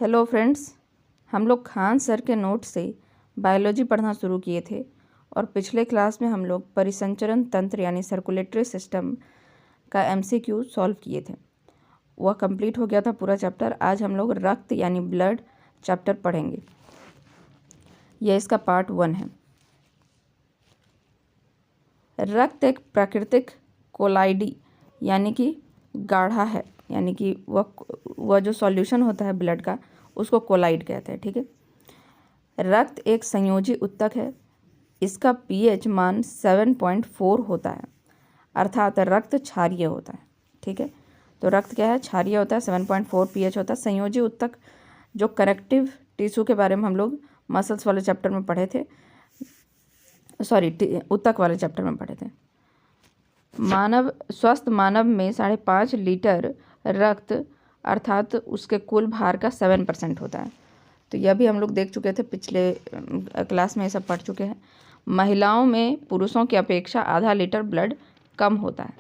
Hello friends, हम लोग Khan sir के नोट से बायोलॉजी पढ़ना शुरू किए थे और पिछले क्लास में हम लोग परिसंचरण तंत्र यानी सर्कुलेटरी सिस्टम का एमसीक्यू सॉल्व किए थे। वह कंप्लीट हो गया था पूरा चैप्टर। आज हम लोग रक्त यानी ब्लड चैप्टर पढ़ेंगे। यह इसका पार्ट 1 है। रक्त एक प्राकृतिक कोलाइडी यानी कि गाढ़ा है, यानी कि वह जो सॉल्यूशन होता है ब्लड का उसको कोलाइड कहते हैं। ठीक है। रक्त एक संयोजी उत्तक है। इसका पीएच मान 7.4 होता है, अर्थात रक्त क्षारीय होता है। ठीक है। तो रक्त क्या है? क्षारीय होता है, 7.4 पीएच होता है। संयोजी उत्तक जो कनेक्टिव टिश्यू के बारे में हम लोग मसल्स वाले चैप्टर में पढ़े थे, उत्तक वाले चैप्टर में पढ़े थे। स्वस्थ मानव में 5.5 लीटर रक्त अर्थात उसके कुल भार का 7% होता है। तो यह भी हम लोग देख चुके थे, पिछले क्लास में ये सब पढ़ चुके हैं। महिलाओं में पुरुषों की अपेक्षा आधा लीटर ब्लड कम होता है।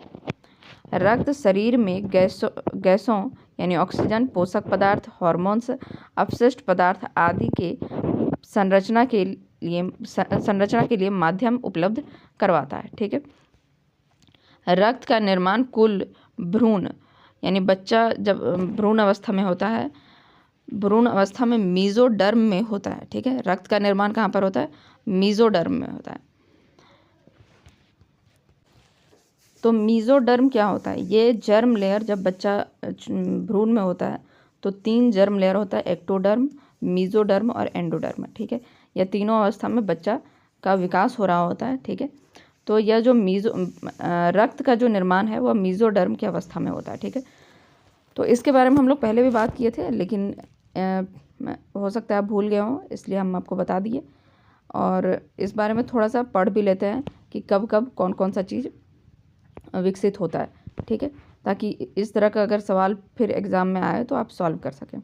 रक्त शरीर में गैसों यानी ऑक्सीजन, पोषक पदार्थ, हार्मोन्स, अपशिष्ट पदार्थ आदि के संरचना के लिए माध्यम उपलब्ध करवाता है। ठीक है। रक्त का निर्माण कुल भ्रूण यानी बच्चा जब भ्रूण अवस्था में होता है, भ्रूण अवस्था में मीजोडर्म में होता है। ठीक है। रक्त का निर्माण कहाँ पर होता है? मीजोडर्म में होता है। तो मीजोडर्म क्या होता है? ये जर्म लेयर, जब बच्चा भ्रूण में होता है तो 3 जर्म लेयर होता है, एक्टोडर्म, मीजोडर्म और एंडोडर्म। ठीक है। यह तीनों अवस्था में बच्चा का विकास हो रहा होता है। ठीक है। तो यह जो रक्त का जो निर्माण है वह मीजोडर्म की अवस्था में होता है। ठीक है। तो इसके बारे में हम लोग पहले भी बात किए थे, लेकिन हो सकता है आप भूल गए हों, इसलिए हम आपको बता दिए। और इस बारे में थोड़ा सा पढ़ भी लेते हैं कि कब कब कौन कौन सा चीज़ विकसित होता है। ठीक है। ताकि इस तरह का अगर सवाल फिर एग्ज़ाम में आए तो आप सॉल्व कर सकें।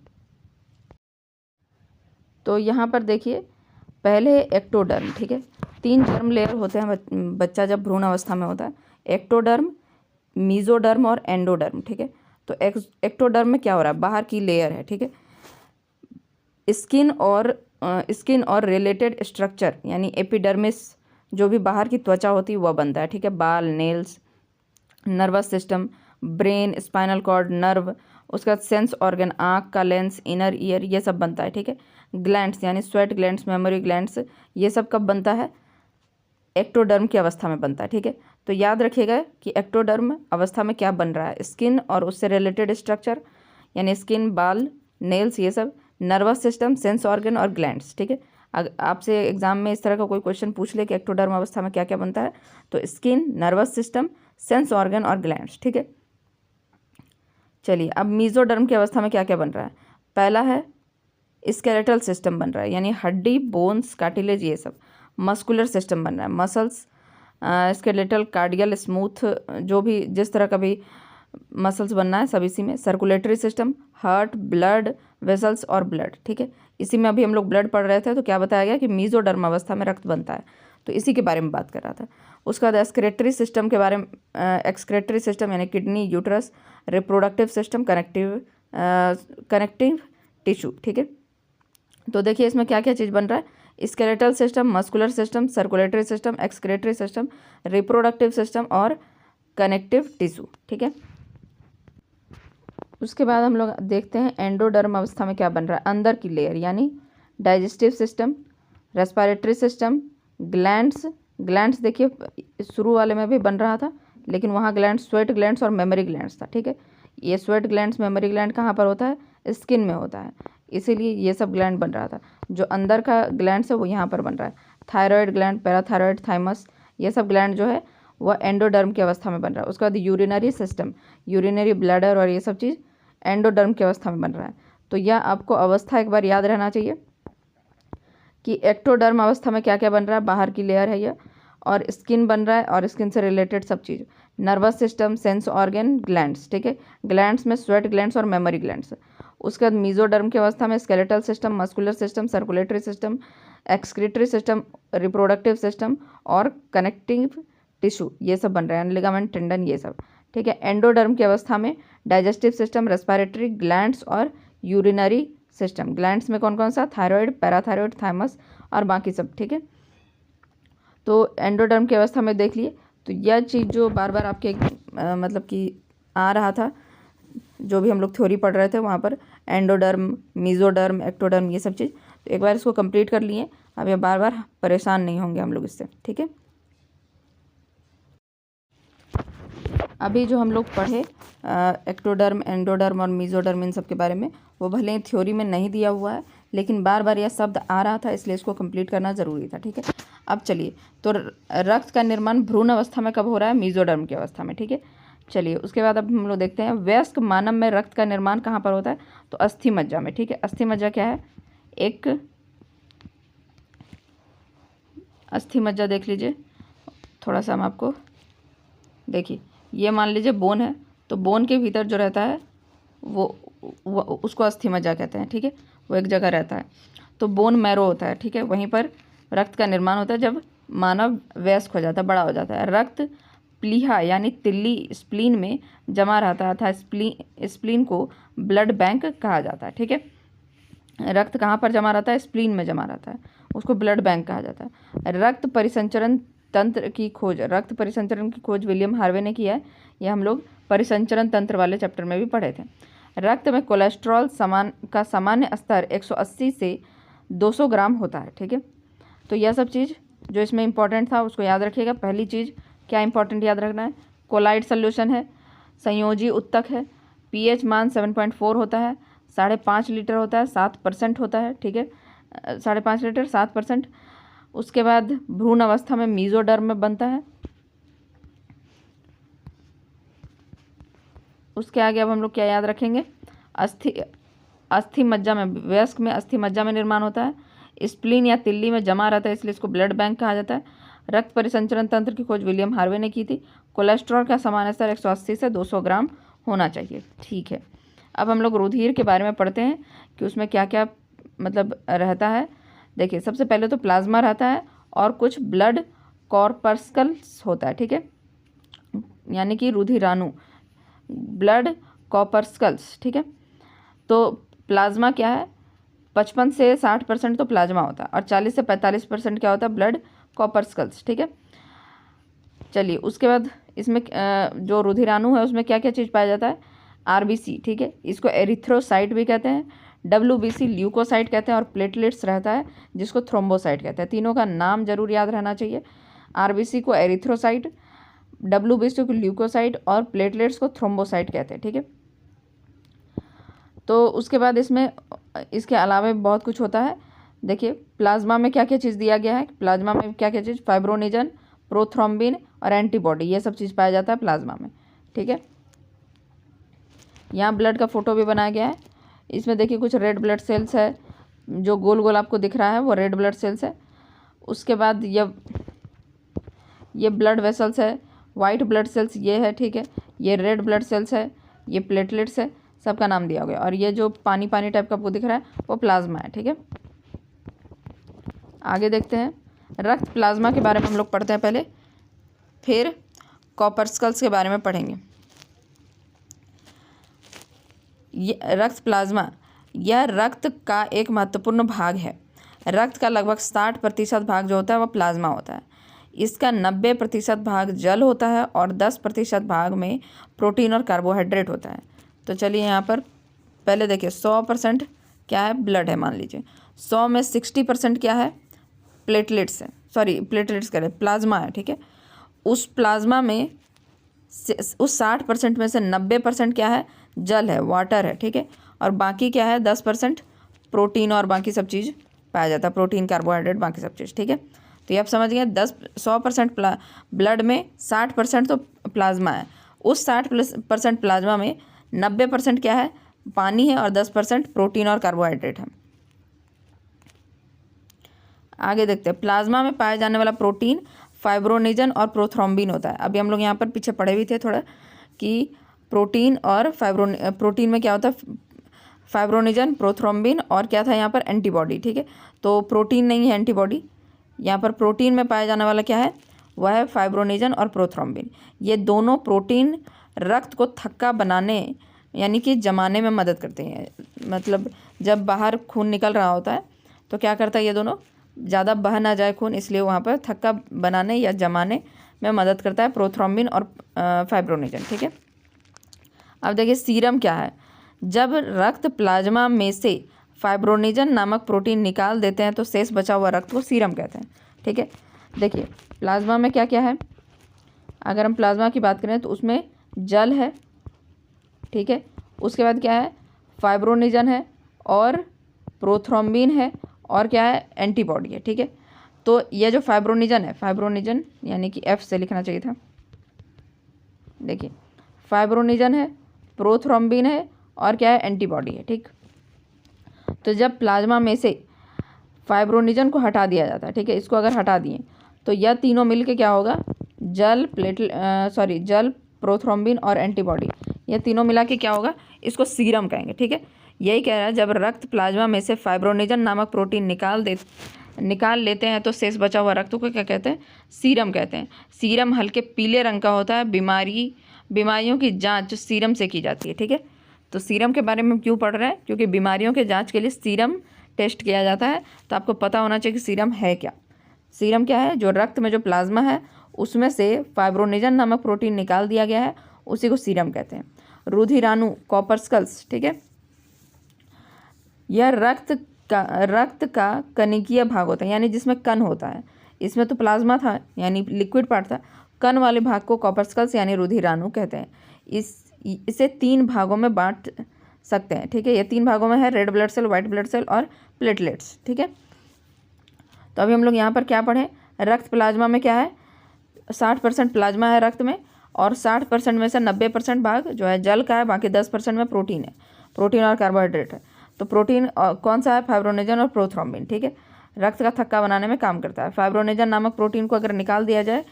तो यहाँ पर देखिए, पहले एक्टोडर्म। ठीक है। 3 जर्म लेयर होते हैं बच्चा जब भ्रूण अवस्था में होता है, एक्टोडर्म, मीजोडर्म और एंडोडर्म। ठीक है। तो एक्टोडर्म में क्या हो रहा है? बाहर की लेयर है। ठीक है। स्किन और रिलेटेड स्ट्रक्चर यानी एपिडर्मिस, जो भी बाहर की त्वचा होती है वह बनता है। ठीक है। बाल, nails, nervous system, brain, spinal cord, nerve, उसके बाद सेंस ऑर्गन, आँख का लेंस, इनर ईयर, ये सब बनता है। ठीक है। ग्लैंड्स यानी स्वेट ग्लैंड्स, मेमोरी ग्लैंड्स, ये सब कब बनता है? एक्टोडर्म की अवस्था में बनता है। ठीक है। तो याद रखिएगा कि एक्टोडर्म अवस्था में क्या बन रहा है? स्किन और उससे रिलेटेड स्ट्रक्चर यानी स्किन, बाल, नेल्स, ये सब, नर्वस सिस्टम, सेंस ऑर्गन और ग्लैंड्स। ठीक है। आपसे एग्जाम में इस तरह का कोई क्वेश्चन पूछ ले कि एक्टोडर्म अवस्था में क्या क्या बनता है, तो skin, nervous system, sense organ और ग्लैंड्स। ठीक है। चलिए, अब मीजोडर्म की अवस्था में क्या क्या बन रहा है? पहला है स्केलेटल सिस्टम बन रहा है, यानी हड्डी, बोन्स, कार्टिलेज, ये सब। मस्कुलर सिस्टम बन रहा है, मसल्स, स्केलेटल, कार्डियल, स्मूथ, जो भी जिस तरह का भी मसल्स बनना है सब इसी में। Circulatory system, heart, blood vessels और ब्लड। ठीक है। इसी में अभी हम लोग ब्लड पढ़ रहे थे तो क्या बताया गया कि मीजोडर्म अवस्था में रक्त बनता है, तो इसी के बारे में बात कर रहा था। उसके बाद एक्सक्रेटरी सिस्टम के बारे में, एक्सक्रेटरी सिस्टम यानी kidney, uterus, reproductive system, connective tissue. ठीक है। तो देखिए इसमें क्या क्या चीज़ बन रहा है? Skeletal system, muscular system, circulatory system, excretory system, reproductive system और कनेक्टिव टिश्यू। ठीक है। उसके बाद हम लोग देखते हैं एंडोडर्म अवस्था में क्या बन रहा है। अंदर की लेयर यानी digestive system, respiratory system, glands देखिए शुरू वाले में भी बन रहा था, लेकिन वहाँ ग्लैंड्स स्वेट ग्लैंड्स और मेमोरी ग्लैंड्स था। ठीक है। ये स्वेट ग्लैंड्स, मेमोरी ग्लैंड कहाँ पर होता है? स्किन में होता है, इसीलिए ये सब ग्लैंड बन रहा था। जो अंदर का ग्लैंड्स है वो यहाँ पर बन रहा है। थायराइड ग्लैंड, पैराथायराइड, थाइमस, ये सब ग्लैंड जो है वह एंडोडर्म की अवस्था में बन रहा है। उसके बाद यूरिनरी सिस्टम, यूरिनरी ब्लैडर और ये सब चीज़ एंडोडर्म की अवस्था में बन रहा है। तो यह आपको अवस्था एक बार याद रहना चाहिए कि एक्टोडर्म अवस्था में क्या क्या बन रहा है। बाहर की लेयर है यह, और स्किन बन रहा है और स्किन से रिलेटेड सब चीज़, nervous system, sense organ, glands. ठीक है। ग्लैंड्स में स्वेट ग्लैंड्स और मेमोरी ग्लैंड्स। उसके बाद मीजोडर्म की अवस्था में skeletal system, muscular system, circulatory system, excretory system, reproductive system और कनेक्टिव टिश्यू, ये सब बन रहे हैं, लिगामेंट, टेंडन, ये सब। ठीक है। एंडोडर्म की अवस्था में डाइजेस्टिव सिस्टम, रेस्पिरेटरी, ग्लैंड्स और यूरिनरी सिस्टम। ग्लैंड्स में कौन कौन सा, थायराइड, पैराथायराइड, थाइमस और बाकी सब, ठीक है। तो एंडोडर्म की अवस्था में देख लिए, तो यह चीज़ जो बार बार आपके मतलब कि आ रहा था, जो भी हम लोग थ्योरी पढ़ रहे थे वहाँ पर, एंडोडर्म, मीजोडर्म, एक्टोडर्म, ये सब चीज़, तो एक बार इसको कंप्लीट कर लिए, अब ये बार बार परेशान नहीं होंगे हम लोग इससे, ठीक है। अभी जो हम लोग पढ़े एक्टोडर्म, एंडोडर्म और मीजोडर्म, इन सब के बारे में, वो भले ही थ्योरी में नहीं दिया हुआ है, लेकिन बार बार यह शब्द आ रहा था, इसलिए इसको कंप्लीट करना ज़रूरी था, ठीक है। अब चलिए, तो रक्त का निर्माण भ्रूण अवस्था में कब हो रहा है, मीजोडर्म की अवस्था में, ठीक है। चलिए उसके बाद अब हम लोग देखते हैं वयस्क मानव में रक्त का निर्माण कहाँ पर होता है, तो अस्थि मज्जा में, ठीक है। अस्थि मज्जा क्या है, एक अस्थि मज्जा देख लीजिए, थोड़ा सा हम आपको देखिए, ये मान लीजिए बोन है, तो बोन के भीतर जो रहता है वो उसको अस्थि मज्जा कहते हैं, ठीक है। वो एक जगह रहता है, तो बोन मैरो होता है, ठीक है। वहीं पर रक्त का निर्माण होता है जब मानव वयस्क हो जाता है, बड़ा हो जाता है। रक्त प्लीहा यानी तिल्ली स्प्लीन में जमा रहता था, स्प्लीन को ब्लड बैंक कहा जाता है, ठीक है। रक्त कहाँ पर जमा रहता है, स्प्लीन में जमा रहता है, उसको ब्लड बैंक कहा जाता है। रक्त परिसंचरण तंत्र की खोज, रक्त परिसंचरण की खोज विलियम हार्वे ने किया है, यह हम लोग परिसंचरण तंत्र वाले चैप्टर में भी पढ़े थे। रक्त में कोलेस्ट्रॉल का सामान्य स्तर 180 से 200 ग्राम होता है, ठीक है। तो यह सब चीज़ जो इसमें इंपॉर्टेंट था उसको याद रखिएगा। पहली चीज़ क्या इंपॉर्टेंट याद रखना है, कोलाइड सोल्यूशन है, संयोजी उत्तक है, पीएच मान 7.4 होता है, 5.5 लीटर होता है, 7% होता है, ठीक है। 5.5 लीटर 7%। उसके बाद भ्रूण अवस्था में मीजोडर्म में बनता है। उसके आगे अब हम लोग क्या याद रखेंगे, अस्थि मज्जा में, वयस्क में अस्थि मज्जा में निर्माण होता है, स्प्लीन या तिल्ली में जमा रहता है, इसलिए इसको ब्लड बैंक कहा जाता है। रक्त परिसंचरण तंत्र की खोज विलियम हार्वे ने की थी। कोलेस्ट्रॉल का सामान्य स्तर 180 से 200 ग्राम होना चाहिए, ठीक है। अब हम लोग रुधिर के बारे में पढ़ते हैं कि उसमें क्या क्या मतलब रहता है। देखिए सबसे पहले तो प्लाज्मा रहता है और कुछ ब्लड कॉर्पस्कल्स होता है, ठीक है, यानी कि रुधिराणु, ब्लड कॉर्पस्कल्स, ठीक है। तो प्लाज्मा क्या है, 55 से 60% तो प्लाज्मा होता है और 40 से 45% क्या होता है, ब्लड कॉर्पस्कल्स, ठीक है। चलिए उसके बाद इसमें जो रुधिराणु है उसमें क्या क्या चीज़ पाया जाता है, आरबीसी, ठीक है, इसको एरिथ्रोसाइट भी कहते हैं, डब्ल्यूबीसी ल्यूकोसाइट कहते हैं, और प्लेटलेट्स रहता है जिसको थ्रोम्बोसाइट कहते हैं। तीनों का नाम जरूर याद रहना चाहिए, आरबीसी को एरिथ्रोसाइट, डब्ल्यूबीसी को ल्यूकोसाइट और प्लेटलेट्स को थ्रोम्बोसाइट कहते हैं, ठीक है। तो उसके बाद इसमें इसके अलावा बहुत कुछ होता है। देखिए प्लाज्मा में क्या क्या चीज़ दिया गया है, प्लाज्मा में क्या क्या चीज़, फाइब्रोनिजन, प्रोथ्रोम्बिन और एंटीबॉडी, ये सब चीज़ पाया जाता है प्लाज्मा में, ठीक है। यहाँ ब्लड का फोटो भी बनाया गया है। इसमें देखिए कुछ रेड ब्लड सेल्स है, जो गोल गोल आपको दिख रहा है वो रेड ब्लड सेल्स है। उसके बाद ये ब्लड वेसल्स है, वाइट ब्लड सेल्स ये है, ठीक है, ये रेड ब्लड सेल्स है, ये प्लेटलेट्स है, सबका नाम दिया गया। और ये जो पानी पानी टाइप का आपको दिख रहा है वो प्लाज्मा है, ठीक है। आगे देखते हैं, रक्त प्लाज्मा के बारे में हम लोग पढ़ते हैं पहले, फिर कॉर्पस्कल्स के बारे में पढ़ेंगे। ये रक्त प्लाज्मा, यह रक्त का एक महत्वपूर्ण भाग है। रक्त का लगभग 60% भाग जो होता है वह प्लाज्मा होता है। इसका 90% भाग जल होता है और 10% भाग में प्रोटीन और कार्बोहाइड्रेट होता है। तो चलिए यहाँ पर पहले देखिए 100% क्या है, ब्लड है मान लीजिए, 100 में 60% क्या है, प्लेटलेट्स है, सॉरी प्लेटलेट्स कह रहे प्लाज्मा है, ठीक है। उस प्लाज्मा में उस 60% में से 90% क्या है, जल है, वाटर है, ठीक है। और बाकी क्या है, 10% प्रोटीन और बाकी सब चीज़ पाया जाता है, प्रोटीन, कार्बोहाइड्रेट, बाकी सब चीज़, ठीक है। तो ये आप समझ गए, 100% ब्लड में 60% तो प्लाज्मा है, उस 60% प्लाज्मा में 90% क्या है, पानी है, और 10% प्रोटीन और कार्बोहाइड्रेट है। आगे देखते हैं, प्लाज्मा में पाया जाने वाला प्रोटीन फाइब्रोनिजन और प्रोथ्रोम्बिन होता है। अभी हम लोग यहाँ पर पीछे पढ़े भी थे थोड़ा कि प्रोटीन और प्रोटीन में क्या होता है, फाइब्रोनिजन, प्रोथ्रोम्बिन और क्या था यहाँ पर, एंटीबॉडी, ठीक है। तो प्रोटीन नहीं है एंटीबॉडी, यहाँ पर प्रोटीन में पाया जाने वाला क्या है, वह है फाइब्रोनिजन और प्रोथ्रोम्बिन। ये दोनों प्रोटीन रक्त को थक्का बनाने यानी कि जमाने में मदद करते हैं। मतलब जब बाहर खून निकल रहा होता है तो क्या करता है, ये दोनों ज़्यादा बह ना जाए खून, इसलिए वहाँ पर थक्का बनाने या जमाने में मदद करता है प्रोथ्रोम्बिन और फाइब्रोनेजन। ठीक है, अब देखिए सीरम क्या है। जब रक्त प्लाज्मा में से फाइब्रोनेजन नामक प्रोटीन निकाल देते हैं तो शेष बचा हुआ रक्त को सीरम कहते हैं। ठीक है, देखिए प्लाज्मा में क्या क्या है। अगर हम प्लाज्मा की बात करें तो उसमें जल है। ठीक है, उसके बाद क्या है, फाइब्रोनेजन है और प्रोथ्रोम्बिन है और क्या है, एंटीबॉडी है। ठीक है, तो यह जो फाइब्रोनेजन है, फाइब्रोनेजन यानी कि एफ से लिखना चाहिए था। देखिए फाइब्रोनेजन है, प्रोथ्रोम्बिन है और क्या है, एंटीबॉडी है। ठीक, तो जब प्लाज्मा में से फाइब्रोनेजन को हटा दिया जाता है, ठीक है, इसको अगर हटा दिए तो यह तीनों मिलके क्या होगा, जल प्रोथ्रोम्बिन और एंटीबॉडी, ये तीनों मिला के क्या होगा, इसको सीरम कहेंगे। ठीक है, यही कह रहा है जब रक्त प्लाज्मा में से फाइब्रोनेजन नामक प्रोटीन निकाल लेते हैं तो शेष बचा हुआ रक्त को क्या कहते हैं, सीरम कहते हैं। सीरम हल्के पीले रंग का होता है। बीमारियों की जांच सीरम से की जाती है। ठीक है, तो सीरम के बारे में क्यों पढ़ रहे हैं, क्योंकि बीमारियों के जांच के लिए सीरम टेस्ट किया जाता है। तो आपको पता होना चाहिए कि सीरम है क्या। सीरम क्या है, जो रक्त में जो प्लाज्मा है उसमें से फाइब्रोनेजन नामक प्रोटीन निकाल दिया गया है, उसी को सीरम कहते हैं। रुधिराणु कॉर्पस्कल्स, ठीक है, यह रक्त का कणिकीय भाग होता है, यानी जिसमें कण होता है। इसमें तो प्लाज्मा था यानी लिक्विड पार्ट था, कण वाले भाग को कॉर्पस्कल्स यानी रुधिराणु कहते हैं। इसे 3 भागों में बांट सकते हैं। ठीक है, ये 3 भागों में है, red blood cell, white blood cell और प्लेटलेट्स। ठीक है, तो अभी हम लोग यहाँ पर क्या पढ़ें, रक्त प्लाज्मा में क्या है, 60% प्लाज्मा है रक्त में और 60% में से 90% भाग जो है जल का है, बाकी 10% में प्रोटीन है, प्रोटीन और कार्बोहाइड्रेट है। तो प्रोटीन कौन सा है, फाइब्रोनेजन और प्रोथ्रोम्बिन। ठीक है, रक्त का थक्का बनाने में काम करता है। फाइब्रोनेजन नामक प्रोटीन को अगर निकाल दिया जाए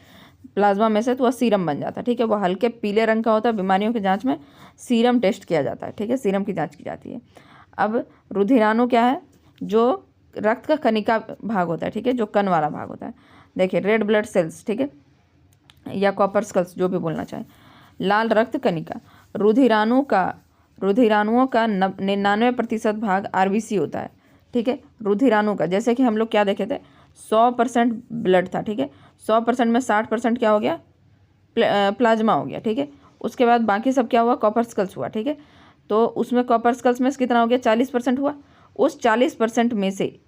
प्लाज्मा में से तो वह सीरम बन जाता है। ठीक है, वो हल्के पीले रंग का होता है। बीमारियों की जांच में सीरम टेस्ट किया जाता है। ठीक है, सीरम की जांच की जाती है। अब रुधिराणु क्या है, जो रक्त का कणिका भाग होता है। ठीक है, जो कण वाला भाग होता है। देखिए रेड ब्लड सेल्स, ठीक है, या कॉर्पस्कल्स जो भी बोलना चाहे, लाल रक्त कणिका। रुधिराणुओं का 99% भाग आरबीसी होता है। ठीक है, रुधिराणु का, जैसे कि हम लोग क्या देखे थे, 100% ब्लड था। ठीक है, 100% में 60% क्या हो गया, प्लाज्मा हो गया। ठीक है, उसके बाद बाकी सब क्या हुआ, कॉर्पस्कल्स हुआ। ठीक है, तो उसमें कॉर्पस्कल्स में कितना हो गया, 40% हुआ। उस 40% में से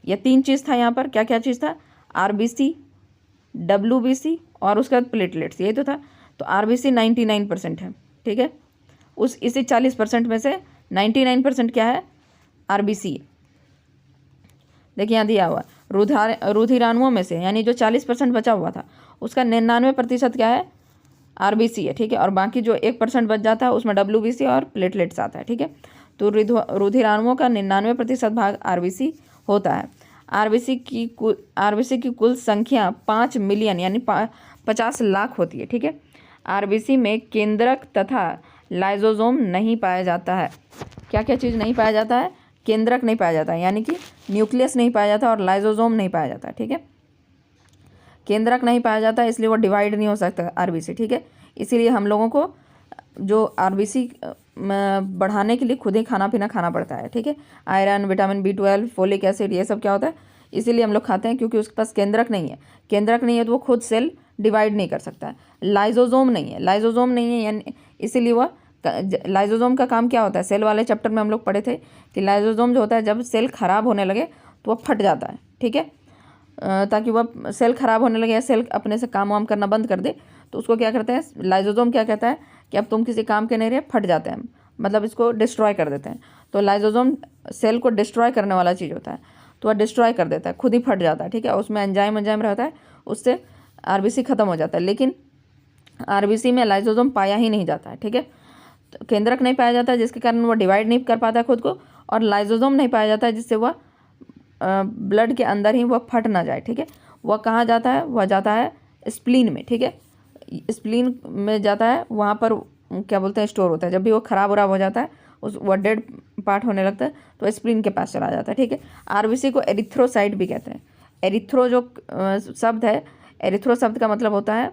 ये 3 चीज़ था यहाँ पर, क्या क्या चीज़ था, आरबीसी, डब्ल्यूबीसी और उसके बाद प्लेटलेट्स, यही तो था। तो आरबीसी 99% है। ठीक है, इसी 40% में से 99% क्या है, आरबीसी है। देखिए यहाँ दिया हुआ रुधिराणुओं में से, यानी जो 40% बचा हुआ था उसका 99% क्या है, आरबीसी है। ठीक है, और बाकी जो 1% बच जाता है उसमें डब्ल्यूबीसी और प्लेटलेट्स आता है। ठीक है, तो रुधिराणुओं का 99% भाग आरबीसी होता है। आरबीसी की कुल संख्या 5 मिलियन यानी 50 लाख होती है। ठीक है, आरबीसी में केंद्रक तथा लाइसोसोम नहीं पाया जाता है। क्या क्या चीज़ नहीं पाया जाता है, केंद्रक नहीं पाया जाता है, यानी कि न्यूक्लियस नहीं पाया जाता और लाइसोसोम नहीं पाया जाता है। ठीक है, केंद्रक नहीं पाया जाता इसलिए वो डिवाइड नहीं हो सकता आरबीसी। ठीक है, इसीलिए हम लोगों को जो आरबीसी बढ़ाने के लिए खुद ही खाना पीना खाना पड़ता है। ठीक है, iron, vitamin B12, folic acid, ये सब क्या होता है, इसीलिए हम लोग खाते हैं, क्योंकि उसके पास केंद्रक नहीं है। केंद्रक नहीं है तो वो खुद सेल डिवाइड नहीं कर सकता है। लाइसोसोम नहीं है यानी इसीलिए वह, लाइसोसोम का काम क्या होता है, सेल वाले चैप्टर में हम लोग पढ़े थे कि लाइसोसोम जो होता है जब सेल खराब होने लगे तो वह फट जाता है। ठीक है, ताकि वह सेल खराब होने लगे या सेल अपने से काम वाम करना बंद कर दे तो उसको क्या करते हैं, लाइसोसोम क्या कहता है कि अब तुम किसी काम के नहीं रहे, फट जाते हैं, मतलब इसको डिस्ट्रॉय कर देते हैं। तो लाइसोसोम सेल को डिस्ट्रॉय करने वाला चीज़ होता है, तो वह डिस्ट्रॉय कर देता है, खुद ही फट जाता है। ठीक है, उसमें एंजाइम रहता है, उससे आरबीसी खत्म हो जाता है। लेकिन आरबीसी में लाइसोसोम पाया ही नहीं जाता है। ठीक है, तो केंद्रक नहीं पाया जाता है जिसके कारण वह डिवाइड नहीं कर पाता है खुद को, और लाइसोसोम नहीं पाया जाता है जिससे वह ब्लड के अंदर ही वह फट ना जाए। ठीक है, वह कहाँ जाता है, वह जाता है स्प्लीन में। ठीक है, स्प्लीन में जाता है, वहाँ पर क्या बोलते हैं, स्टोर होता है। जब भी वो खराब हो जाता है, वह डेड पार्ट होने लगता है तो स्प्लीन के पास चला जाता है। ठीक है, आरबीसी को एरिथ्रोसाइट भी कहते हैं। एरिथ्रो जो शब्द है, एरिथ्रो शब्द का मतलब होता है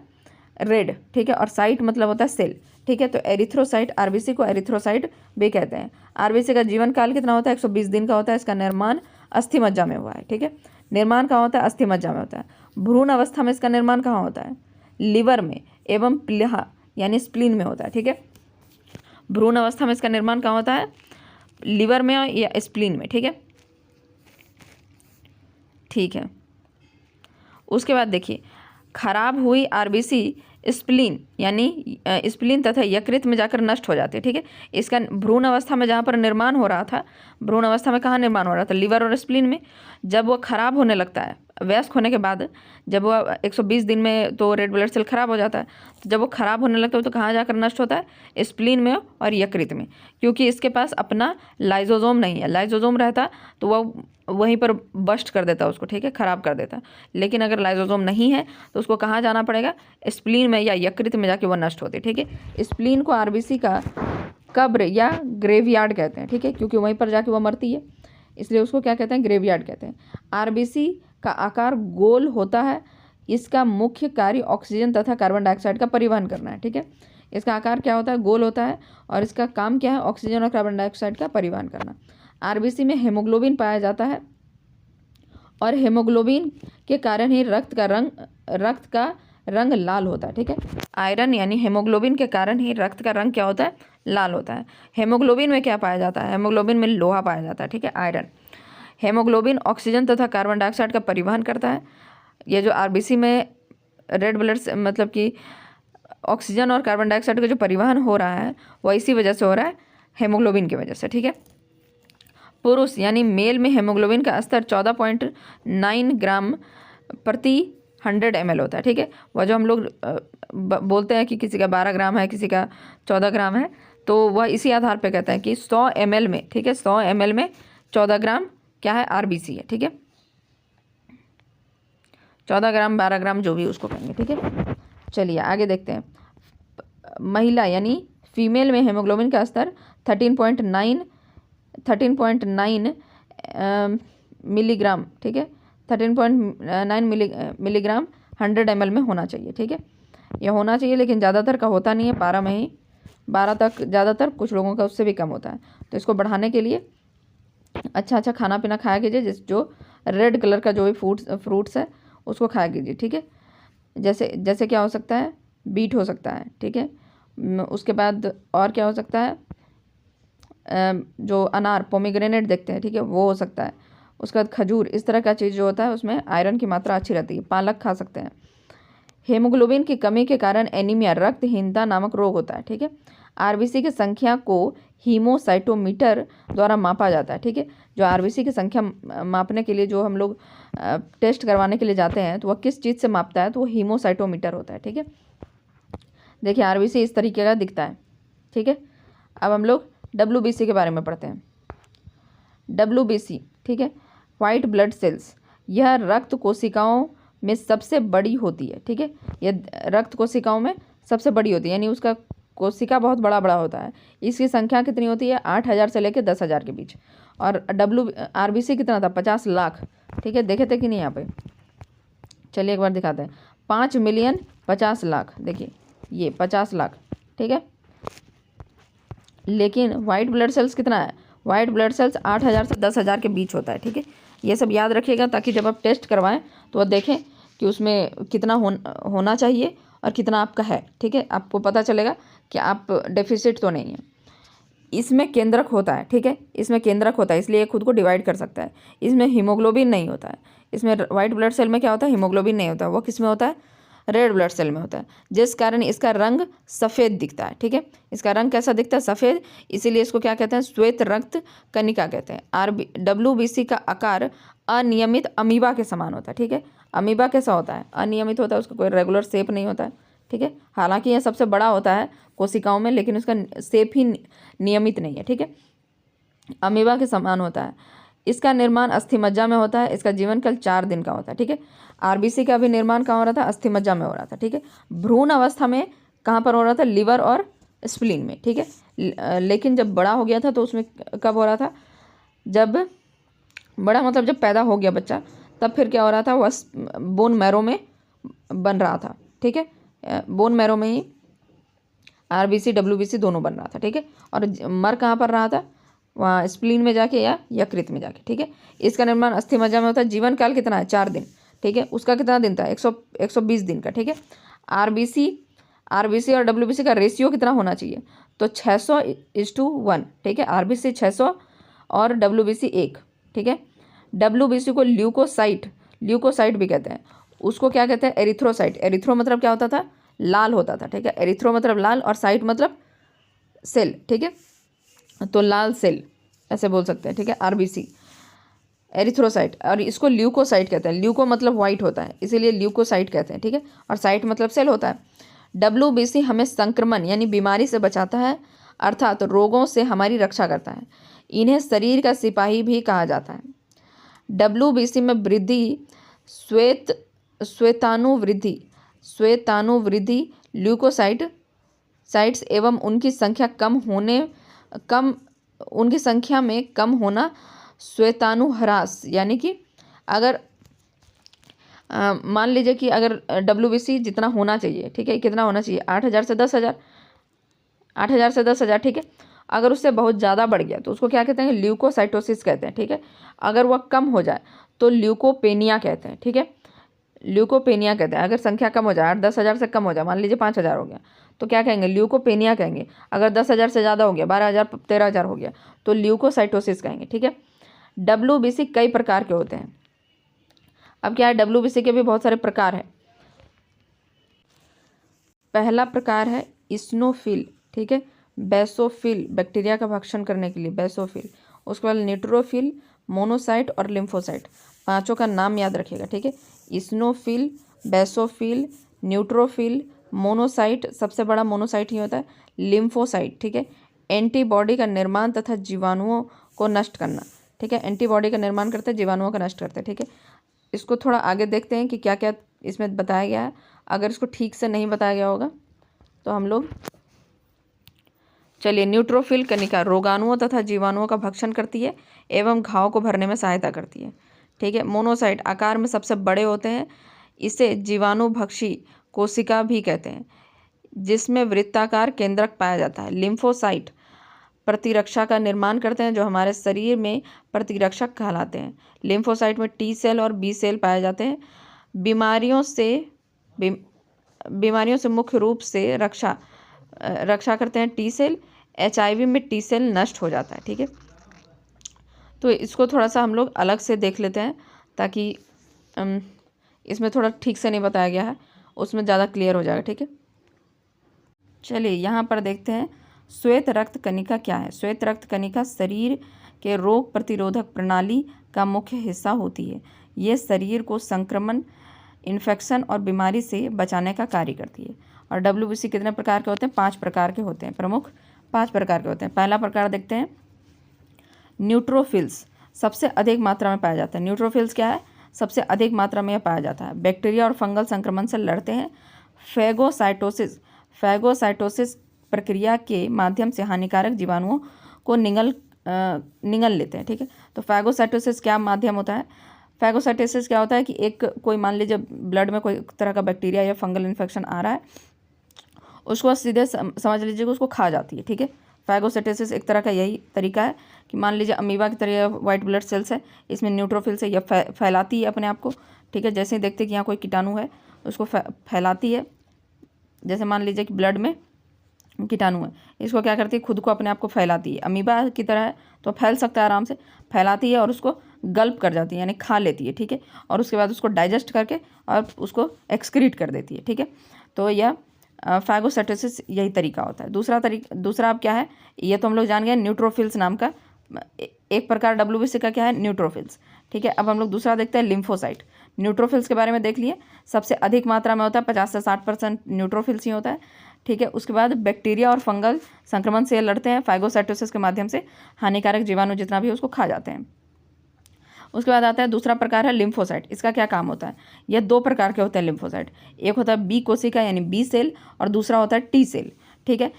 रेड, ठीक है, और साइट मतलब होता है सेल, ठीक है। तो एरिथ्रोसाइट, आरबीसी को एरिथ्रोसाइट भी कहते हैं। आरबीसी का जीवन काल कितना होता है? 120 दिन का होता है। इसका निर्माण अस्थि मज्जा में हुआ है, ठीक है। निर्माण कहाँ होता है? अस्थि मज्जा में होता है। भ्रूण अवस्था में इसका निर्माण कहाँ होता है? लिवर में एवं प्लीहा यानी स्प्लीन में होता है, ठीक है। भ्रूण अवस्था में इसका निर्माण कहाँ होता है? लिवर में या स्प्लीन में, ठीक है, ठीक है। उसके बाद देखिए, खराब हुई आरबीसी स्प्लीन यानी स्प्लीन तथा यकृत में जाकर नष्ट हो जाती है, ठीक है। इसका भ्रूण अवस्था में जहाँ पर निर्माण हो रहा था, भ्रूण अवस्था में कहाँ निर्माण हो रहा था? लिवर और स्प्लीन में। जब वो खराब होने लगता है, वयस्क होने के बाद, जब वो 120 दिन में तो रेड ब्लड सेल खराब हो जाता है, तो जब वो खराब होने लगता है तो कहाँ जाकर नष्ट होता है? स्प्लीन में और यकृत में, क्योंकि इसके पास अपना लाइजोजोम नहीं है। लाइजोजोम रहता तो वह वहीं पर बस्ट कर देता उसको, ठीक है, खराब कर देता। लेकिन अगर लाइजोजोम नहीं है तो उसको कहाँ जाना पड़ेगा? स्प्लीन में या यकृत में जाके वह नष्ट होती है, ठीक है। स्प्लीन को आरबीसी का कब्र या ग्रेवयार्ड कहते हैं, ठीक है, क्योंकि वहीं पर जाके वह मरती है, इसलिए उसको क्या कहते हैं? ग्रेवयार्ड कहते हैं। आरबीसी का आकार गोल होता है। इसका मुख्य कार्य ऑक्सीजन तथा कार्बन डाइऑक्साइड का परिवहन करना है, ठीक है। इसका आकार क्या होता है? गोल होता है, और इसका काम क्या है? ऑक्सीजन और कार्बन डाइऑक्साइड का परिवहन करना। आरबीसी में हेमोग्लोबिन पाया जाता है, और हेमोग्लोबिन के कारण ही रक्त का रंग लाल होता है, ठीक है। आयरन यानी हेमोग्लोबिन के कारण ही रक्त का रंग क्या होता है? लाल होता है। हेमोग्लोबिन में क्या पाया जाता है? हेमोग्लोबिन में लोहा पाया जाता है, ठीक है, आयरन। हेमोग्लोबिन ऑक्सीजन तथा कार्बन डाइऑक्साइड का परिवहन करता है। ये जो आरबीसी में रेड ब्लड मतलब कि ऑक्सीजन और कार्बन डाइऑक्साइड का जो परिवहन हो रहा है वह इसी वजह से हो रहा है, हेमोग्लोबिन की वजह से, ठीक है। पुरुष यानी मेल में हेमोग्लोबिन का स्तर 14.9 ग्राम प्रति 100 ml होता है, ठीक है। वह जो हम लोग बोलते हैं कि किसी का 12 ग्राम है, किसी का 14 ग्राम है, तो वह इसी आधार पे कहते हैं कि 100 ml में, ठीक है, 100 ml में 14 ग्राम क्या है? आरबीसी है, ठीक है। 14 ग्राम 12 ग्राम जो भी उसको कहेंगे, ठीक है। चलिए आगे देखते हैं। महिला यानी फीमेल में हेमोग्लोबिन का स्तर 13.9 मिलीग्राम, ठीक है, 13.9 मिलीग्राम 100 ml में होना चाहिए, ठीक है। यह होना चाहिए, लेकिन ज़्यादातर का होता नहीं है, 12 में ही, 12 तक ज़्यादातर, कुछ लोगों का उससे भी कम होता है। तो इसको बढ़ाने के लिए अच्छा खाना पीना खाया कीजिए, जो रेड कलर का जो भी फ्रूट्स है उसको खाया कीजिए, ठीक है। जैसे क्या हो सकता है? बीट हो सकता है, ठीक है। उसके बाद और क्या हो सकता है? जो अनार पोमीग्रेनेट देखते हैं, ठीक है, वो हो सकता है। उसके बाद खजूर, इस तरह का चीज़ जो होता है उसमें आयरन की मात्रा अच्छी रहती है। पालक खा सकते हैं। हेमोग्लोबिन की कमी के कारण एनीमिया रक्तहीनता नामक रोग होता है, ठीक है। आरबीसी की संख्या को हीमोसाइटोमीटर द्वारा मापा जाता है, ठीक है। जो आरबीसी की संख्या मापने के लिए जो हम लोग टेस्ट करवाने के लिए जाते हैं, तो वह किस चीज़ से मापता है? तो वो हीमोसाइटोमीटर होता है, ठीक है। देखिए आरबीसी इस तरीके का दिखता है, ठीक है। अब हम लोग डब्ल्यूबीसी के बारे में पढ़ते हैं। डब्ल्यूबीसी, ठीक है, वाइट ब्लड सेल्स, यह रक्त कोशिकाओं में सबसे बड़ी होती है, ठीक है। यह रक्त कोशिकाओं में सबसे बड़ी होती है, यानी उसका कोशिका बहुत बड़ा होता है। इसकी संख्या कितनी होती है? 8000 से लेकर 10,000 के बीच। और आरबीसी कितना था? 50 लाख, ठीक है। देखे थे कि नहीं यहाँ पे? चलिए एक बार दिखाते हैं। 5 मिलियन 50 लाख, देखिए ये 50 लाख, ठीक है। लेकिन वाइट ब्लड सेल्स कितना है? वाइट ब्लड सेल्स 8000 से 10,000 के बीच होता है, ठीक है। ये सब याद रखिएगा, ताकि जब आप टेस्ट करवाएं तो वह देखें कि उसमें कितना होना चाहिए और कितना आपका है, ठीक है। आपको पता चलेगा कि आप डेफिसिट तो नहीं है। इसमें केंद्रक होता है, ठीक है, इसमें केंद्रक होता है, इसलिए खुद को डिवाइड कर सकता है। इसमें हीमोग्लोबिन नहीं होता है। इसमें वाइट ब्लड सेल में क्या होता है? हीमोग्लोबिन नहीं होता है। वो किस में होता है? रेड ब्लड सेल में होता है, जिस कारण इसका रंग सफ़ेद दिखता है, ठीक है। इसका रंग कैसा दिखता है? सफ़ेद। इसीलिए इसको क्या कहते हैं? श्वेत रक्त कणिका कहते हैं। डब्ल्यूबीसी का आकार अनियमित अमीबा के समान होता है, ठीक है। अमीबा कैसा होता है? अनियमित होता है, उसका कोई रेगुलर शेप नहीं होता है, ठीक है। हालांकि यह सबसे बड़ा होता है कोशिकाओं में, लेकिन उसका शेप ही नियमित नहीं है, ठीक है। अमीबा के समान होता है। इसका निर्माण अस्थिमज्जा में होता है। इसका जीवन काल 4 दिन का होता है, ठीक है। आरबीसी का भी निर्माण कहाँ हो रहा था? अस्थिमज्जा में हो रहा था, ठीक है। भ्रूण अवस्था में कहाँ पर हो रहा था? लिवर और स्प्लीन में, ठीक है। लेकिन जब बड़ा हो गया था तो उसमें कब हो रहा था? जब बड़ा मतलब जब पैदा हो गया बच्चा, तब फिर क्या हो रहा था? वह बोन मैरो में बन रहा था, ठीक है। बोन मैरो में ही आरबीसी डब्ल्यूबीसी दोनों बन रहा था, ठीक है। और मर कहाँ पर रहा था, वहाँ स्प्लीन में जाके या यकृत में जाके, ठीक है। इसका निर्माण अस्थि मज्जा में होता है। जीवन काल कितना है, 4 दिन, ठीक है। उसका कितना दिन था, 120 दिन का, ठीक है। आरबीसी और डब्ल्यूबीसी का रेशियो कितना होना चाहिए, तो 600:1, ठीक है। आरबीसी 600 और डब्ल्यूबीसी 1, ठीक है। डब्ल्यूबीसी को ल्यूकोसाइट भी कहते हैं। उसको क्या कहते हैं, एरिथ्रोसाइट। एरिथ्रो मतलब क्या होता था, लाल होता था, ठीक है। एरिथ्रो मतलब लाल और साइट मतलब सेल, ठीक है। तो लाल सेल ऐसे बोल सकते हैं, ठीक है। आरबीसी एरिथ्रोसाइट, और इसको ल्यूकोसाइट कहते हैं। ल्यूको मतलब वाइट होता है, इसीलिए ल्यूकोसाइट कहते हैं, ठीक है। और साइट मतलब सेल होता है। डब्ल्यूबीसी हमें संक्रमण यानी बीमारी से बचाता है, अर्थात रोगों से हमारी रक्षा करता है। इन्हें शरीर का सिपाही भी कहा जाता है। डब्ल्यूबीसी में वृद्धि श्वेताणु वृद्धि ल्यूकोसाइट्स एवं उनकी संख्या में कम होना श्वेताणु ह्रास, यानी कि अगर मान लीजिए कि अगर डब्ल्यूबीसी जितना होना चाहिए, ठीक है, कितना होना चाहिए, 8,000 से 10,000, 8,000 से 10,000, ठीक है। अगर उससे बहुत ज़्यादा बढ़ गया तो उसको क्या कहते हैं, ल्यूकोसाइटोसिस कहते हैं, ठीक है। अगर वह कम हो जाए तो ल्यूकोपेनिया कहते हैं, ठीक है। ल्यूकोपेनिया कहते हैं। अगर संख्या कम हो जाए, 8-10,000 से कम हो जाए, मान लीजिए 5,000 हो गया, तो क्या कहेंगे, ल्यूकोपेनिया कहेंगे। अगर 10,000 से ज़्यादा हो गया, 12,000 13,000 हो गया, तो ल्यूकोसाइटोसिस कहेंगे, ठीक है। डब्ल्यूबीसी कई प्रकार के होते हैं। अब क्या है, डब्ल्यूबीसी के भी बहुत सारे प्रकार हैं। पहला प्रकार है इस्नोफिल, ठीक है। बेसोफिल, बैक्टीरिया का भक्षण करने के लिए बेसोफिल। उसके बाद न्यूट्रोफिल, मोनोसाइट और लिम्फोसाइट। पांचों का नाम याद रखिएगा, ठीक है। इस्नोफिल, बेसोफिल, न्यूट्रोफिल, मोनोसाइट, सबसे बड़ा मोनोसाइट ही होता है, लिम्फोसाइट, ठीक है। एंटीबॉडी का निर्माण तथा जीवाणुओं को नष्ट करना, ठीक है। एंटीबॉडी का निर्माण करते हैं, जीवाणुओं का नष्ट करते हैं, ठीक है। इसको थोड़ा आगे देखते हैं कि क्या क्या इसमें बताया गया है। अगर इसको ठीक से नहीं बताया गया होगा तो हम लोग, चलिए, न्यूट्रोफिल कनिका रोगाणुओं तथा जीवाणुओं का भक्षण करती है एवं घाव को भरने में सहायता करती है, ठीक है। मोनोसाइट आकार में सबसे बड़े होते हैं, इसे जीवाणुभक्षी कोशिका भी कहते हैं, जिसमें वृत्ताकार केंद्रक पाया जाता है। लिम्फोसाइट प्रतिरक्षा का निर्माण करते हैं, जो हमारे शरीर में प्रतिरक्षक कहलाते हैं। लिम्फोसाइट में टी सेल और बी सेल पाए जाते हैं। बीमारियों से मुख्य रूप से रक्षा करते हैं टी सेल। एचआईवी में टी सेल नष्ट हो जाता है, ठीक है। तो इसको थोड़ा सा हम लोग अलग से देख लेते हैं, ताकि इसमें थोड़ा ठीक से नहीं बताया गया है, उसमें ज़्यादा क्लियर हो जाएगा, ठीक है। चलिए यहाँ पर देखते हैं श्वेत रक्त कणिका क्या है। श्वेत रक्त कणिका शरीर के रोग प्रतिरोधक प्रणाली का मुख्य हिस्सा होती है। ये शरीर को संक्रमण, इन्फेक्शन और बीमारी से बचाने का कार्य करती है। और डब्ल्यूबीसी कितने प्रकार के होते हैं, 5 प्रकार के होते हैं, प्रमुख 5 प्रकार के होते हैं। पहला प्रकार देखते हैं न्यूट्रोफिल्स, सबसे अधिक मात्रा में पाया जाता है। न्यूट्रोफिल्स क्या है, सबसे अधिक मात्रा में यह पाया जाता है। बैक्टीरिया और फंगल संक्रमण से लड़ते हैं। फैगोसाइटोसिस प्रक्रिया के माध्यम से हानिकारक जीवाणुओं को निगल लेते हैं, ठीक है। तो फैगोसाइटोसिस क्या माध्यम होता है, फैगोसाइटोसिस क्या होता है कि कोई मान लीजिए ब्लड में कोई तरह का बैक्टीरिया या फंगल इन्फेक्शन आ रहा है, उसको सीधे समझ लीजिए कि उसको खा जाती है, ठीक है। फैगोसाइटोसिस एक तरह का यही तरीका है कि मान लीजिए अमीबा की तरह वाइट ब्लड सेल्स है, इसमें न्यूट्रोफिल्स है, यह फैलाती है अपने आप को, ठीक है। जैसे ही देखते हैं कि यहाँ कोई कीटाणु है, उसको फैलाती है। जैसे मान लीजिए कि ब्लड में कीटाणु है, इसको क्या करती है, खुद को अपने आप को फैलाती है। अमीबा की तरह है तो फैल सकता है आराम से, फैलाती है और उसको गल्प कर जाती है, यानी खा लेती है, ठीक है। और उसके बाद उसको डाइजेस्ट करके और उसको एक्सक्रीट कर देती है, ठीक है। तो यह फैगोसाइटोसिस यही तरीका होता है। दूसरा अब क्या है, ये तो हम लोग जान गए, न्यूट्रोफिल्स नाम का एक प्रकार डब्ल्यूबीसी का क्या है, न्यूट्रोफिल्स, ठीक है। अब हम लोग दूसरा देखते हैं लिम्फोसाइट। न्यूट्रोफिल्स के बारे में देख लिए, सबसे अधिक मात्रा में होता है, 50 से 60% न्यूट्रोफिल्स ही होता है, ठीक है। उसके बाद बैक्टीरिया और फंगल संक्रमण से लड़ते हैं, फैगोसाइटोसिस के माध्यम से हानिकारक जीवाणु जितना भी है उसको खा जाते हैं। उसके बाद आता है दूसरा प्रकार है लिम्फोसाइट। इसका क्या काम होता है, यह 2 प्रकार के होते हैं लिम्फोसाइट। एक होता है बी कोशिका यानी बी सेल, और दूसरा होता है टी सेल, ठीक है।